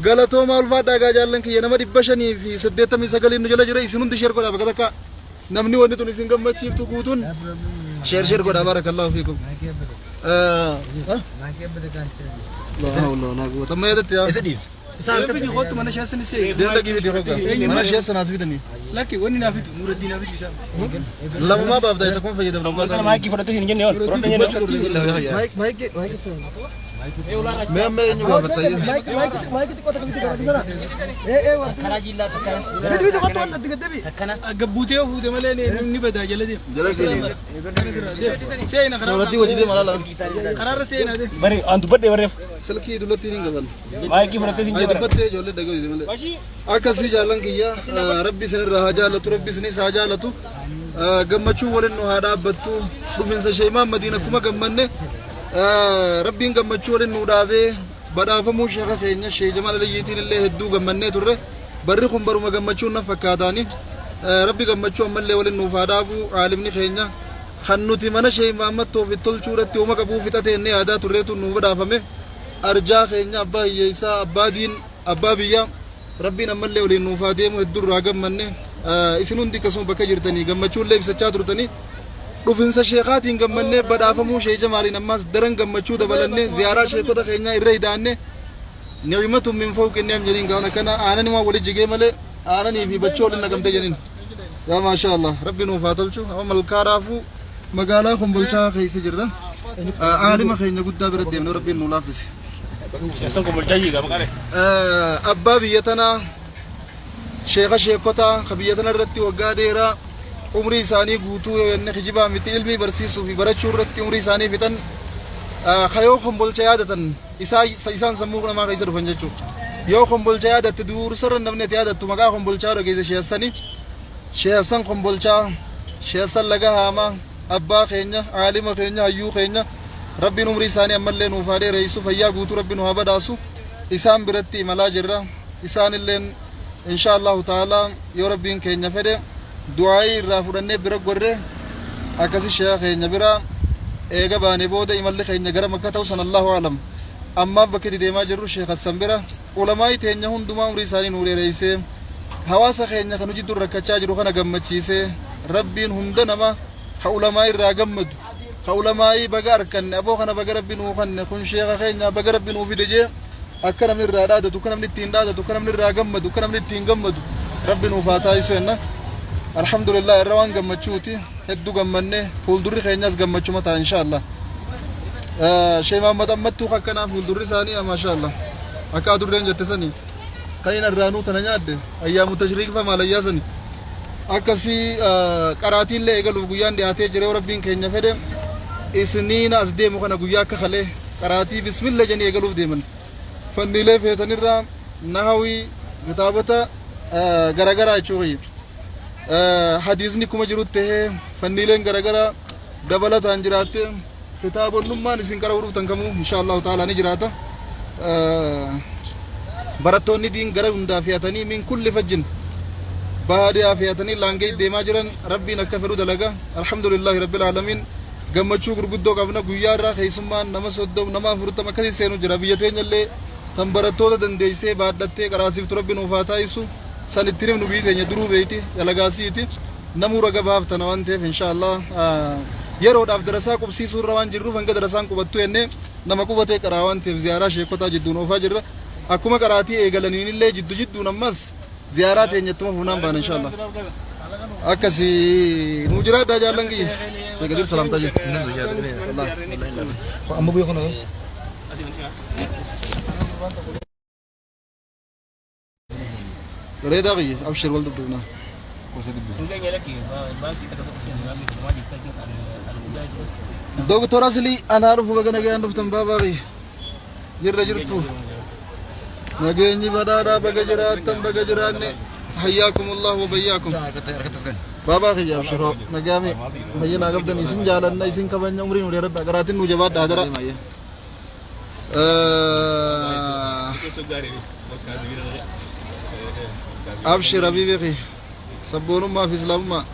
Galatooma ulfaadhaa gaa jaallan kiyya nama 589 nu jala jira isin hundi sheer godhaa bakka takka namni wanni tun isin gammachiiftu guutuun sheer godhaa barakallahu fiikum. لا حول ولا قوة ما يدت يا بدي خدت من أشياء سنسي دين لقي بدي خدت من أشياء سناسبتني لكن وين نافد نور الدين نافد يسام لا ما بابدا تكون في يد Kalau maiki pada tu sini jenyo, orang jenyo. مايك ما ينجوا بتاعي قبوتي وفوتي مالين نبدا جلدي سينا سورتي وجدي مالا قرار سينا دي Bari, antu berde berde. سلكي دولتي نينغبل Maiki pada tu sini أي jenyo. دبته جولة دعوة يدي مالا أكاسي جالن كيا ربي سن الرهاجة لتو ربي سن ساجة لتو gammachuu waliin nu haa dhaabbattu dhufinsa sheemaan madiina kuma gammanne rabbiin gammachuu waliin nu dhaabee badhaafamuu sheeka keenya shee Jamaal Aliyyiitiin illee hedduu gammannee turre barri kun baruma gammachuun na fakkaataani rabbi gammachuu ammallee waliin nuuf haa dhaabu aalimni keenya kan nuti mana shee Muhammad Toofiq tolchuurratti uuma qabuu fixateenne yaadaa turreetu nu badhaafame arjaa keenya abbaa hiyyeessaa abbaa diin abbaa biyyaa rabbiin ammallee waliin nuuf haa deemu hedduu irraa gammanne isin hundi akkasuma bakka jirtanii gammachuullee ibsachaa turtanii dhufinsa sheekaatiin gammannee badhaafamuu shee Jamaaliin ammas daran gammachuu dabalannee ziyaaraa sheekota keenyaa irra hidaannee ni'imatu min fawqi ni'am jedhiin gaana kana aanani maa wali jigee malee aananii fi bachoo waliin nagamtee jedhiin yaa maasha Allah rabbi nuuf haa tolchu amma malkaaraafuu magaalaa Kombolchaa keessa jirra aalima keenya guddaa bira deemnee rabbiin nu laaffise Yasan ko boljayi ga bakare. abbaa biyya tanaa sheeka sheekota biyya tana irratti waggaa dheeraa umrii isaanii guutuu yenne kijibaa miti ilmii barsiisuu fi barachuu irratti umrii isaanii fixan kayoo Kombolcha yaadatan isaan sammuu namaa keessa dhufan jechuudha yoo Kombolcha yaadatte dursarra namni ati yaadattu maqaa Kombolchaa dhageesse sheessan Kombolchaa sheessan laga haamaa abbaa keenya aalima keenya hayyuu keenya rabbiin umrii isaanii ammallee nuuf haa dheereessu fayyaa guutuu rabbiin nu haa badhaasu isaan biratti imalaa jirra isaan illeen insha Allahu ta'ala yoo rabbiin keenya fedhe du'aayii irraa fudhannee bira gorre akkasi sheekha keenya bira eega baane booda imalli keenya gara Makka ta'u san Allahu a'lam ammaaf bakki deemaa jirru sheekha san bira ulamaa'i teenya hundumaa umrii isaanii nu dheereessee hawaasa keenya kan hojii dur rakkachaa jiru kana gammachiisee rabbiin hunda nama ha ulamaa'i irraa gammadu ha ulamaa'i baga arkanne aboo kana baga rabbi nuu kanne kun sheekha keenya baga rabbi nuu fide jee akka namni irraa dhaadatu akka namni ittiin dhaadatu akka namni irraa gammadu akka namni ittiin gammadu rabbi nuuf haa taasisu jenna alhamdulillah irra waan gammachuuti hedduu gammanne fuuldurri keenyas gammachuma ta'a inshallah Sheekh Muhammad ammattuu akkanaa fuuldurri isaanii maashaallah akka adurreen jette sanii kan irraanuu tana nyaadde ayyaamu tashriik fa maalayyaa sanii akkasii qaraatiillee eegaluuf guyyaan dhiyaatee jiree rabbiin keenya fedhe isniina as deemu kana guyyaa akka kalee qaraatii bismillah janii eegaluuf deeman fanniilee feetanirraa nahawii kitaabota garagaraa jechuudha hadiisni kuma jirutti tahee fanniileen garagaraa dabalataan jiraatte kitaabonnummaan isin qara huruuftan kamuu inshaallahu ta'ala ni jiraata barattoonni diin gara hundaa fe'atanii min kulli fajjin baadiyaa fe'atanii laangee deemaa jiran rabbiin akka fedhu dalaga alhamdulillahi rabbil aalamiin gammachuu gurguddoo qabna guyyaa irraa keessummaan nama 30 nama 40 akkasii seenu jira biyya teenyallee tan barattoota dandeessee baadhattee qaraasiiftu rabbi nuuf haa taasisu san itti himnu biyyi teenya duruu beeyti dalagaasiiti namuu raga baaftana waan ta'eef inshaallah yeroodhaaf darasaa qubsiisuu irra waan jirruuf hanga darasaan qubattu jennee nama qubatee qaraa waan ta'eef ziyaaraa sheekotaa jidduun oofaa jirra akkuma qaraatii eegalaniin illee jidduun ammas ziyaaraa teenyattuma fuunaan baana inshaallah akkasi nu jiraadhaa jaallan kiyya sheekadir salaamtaa jiru amma buyya kana reedaa kiyya abshir wal dubdubnaa دكتور أصلي أنا أعرف بقى نجي عند فتن بابا غي جرتو نجيني بدارا بقى جرات تم بقى جراني حياكم الله وبياكم بابا خي أبشروا نجامي مينا قبل نيسن جالنا نيسن كمان عمري نوري رب أقراتين نوجبات هذا أبشر أبي بخي سبون ما في إسلام ما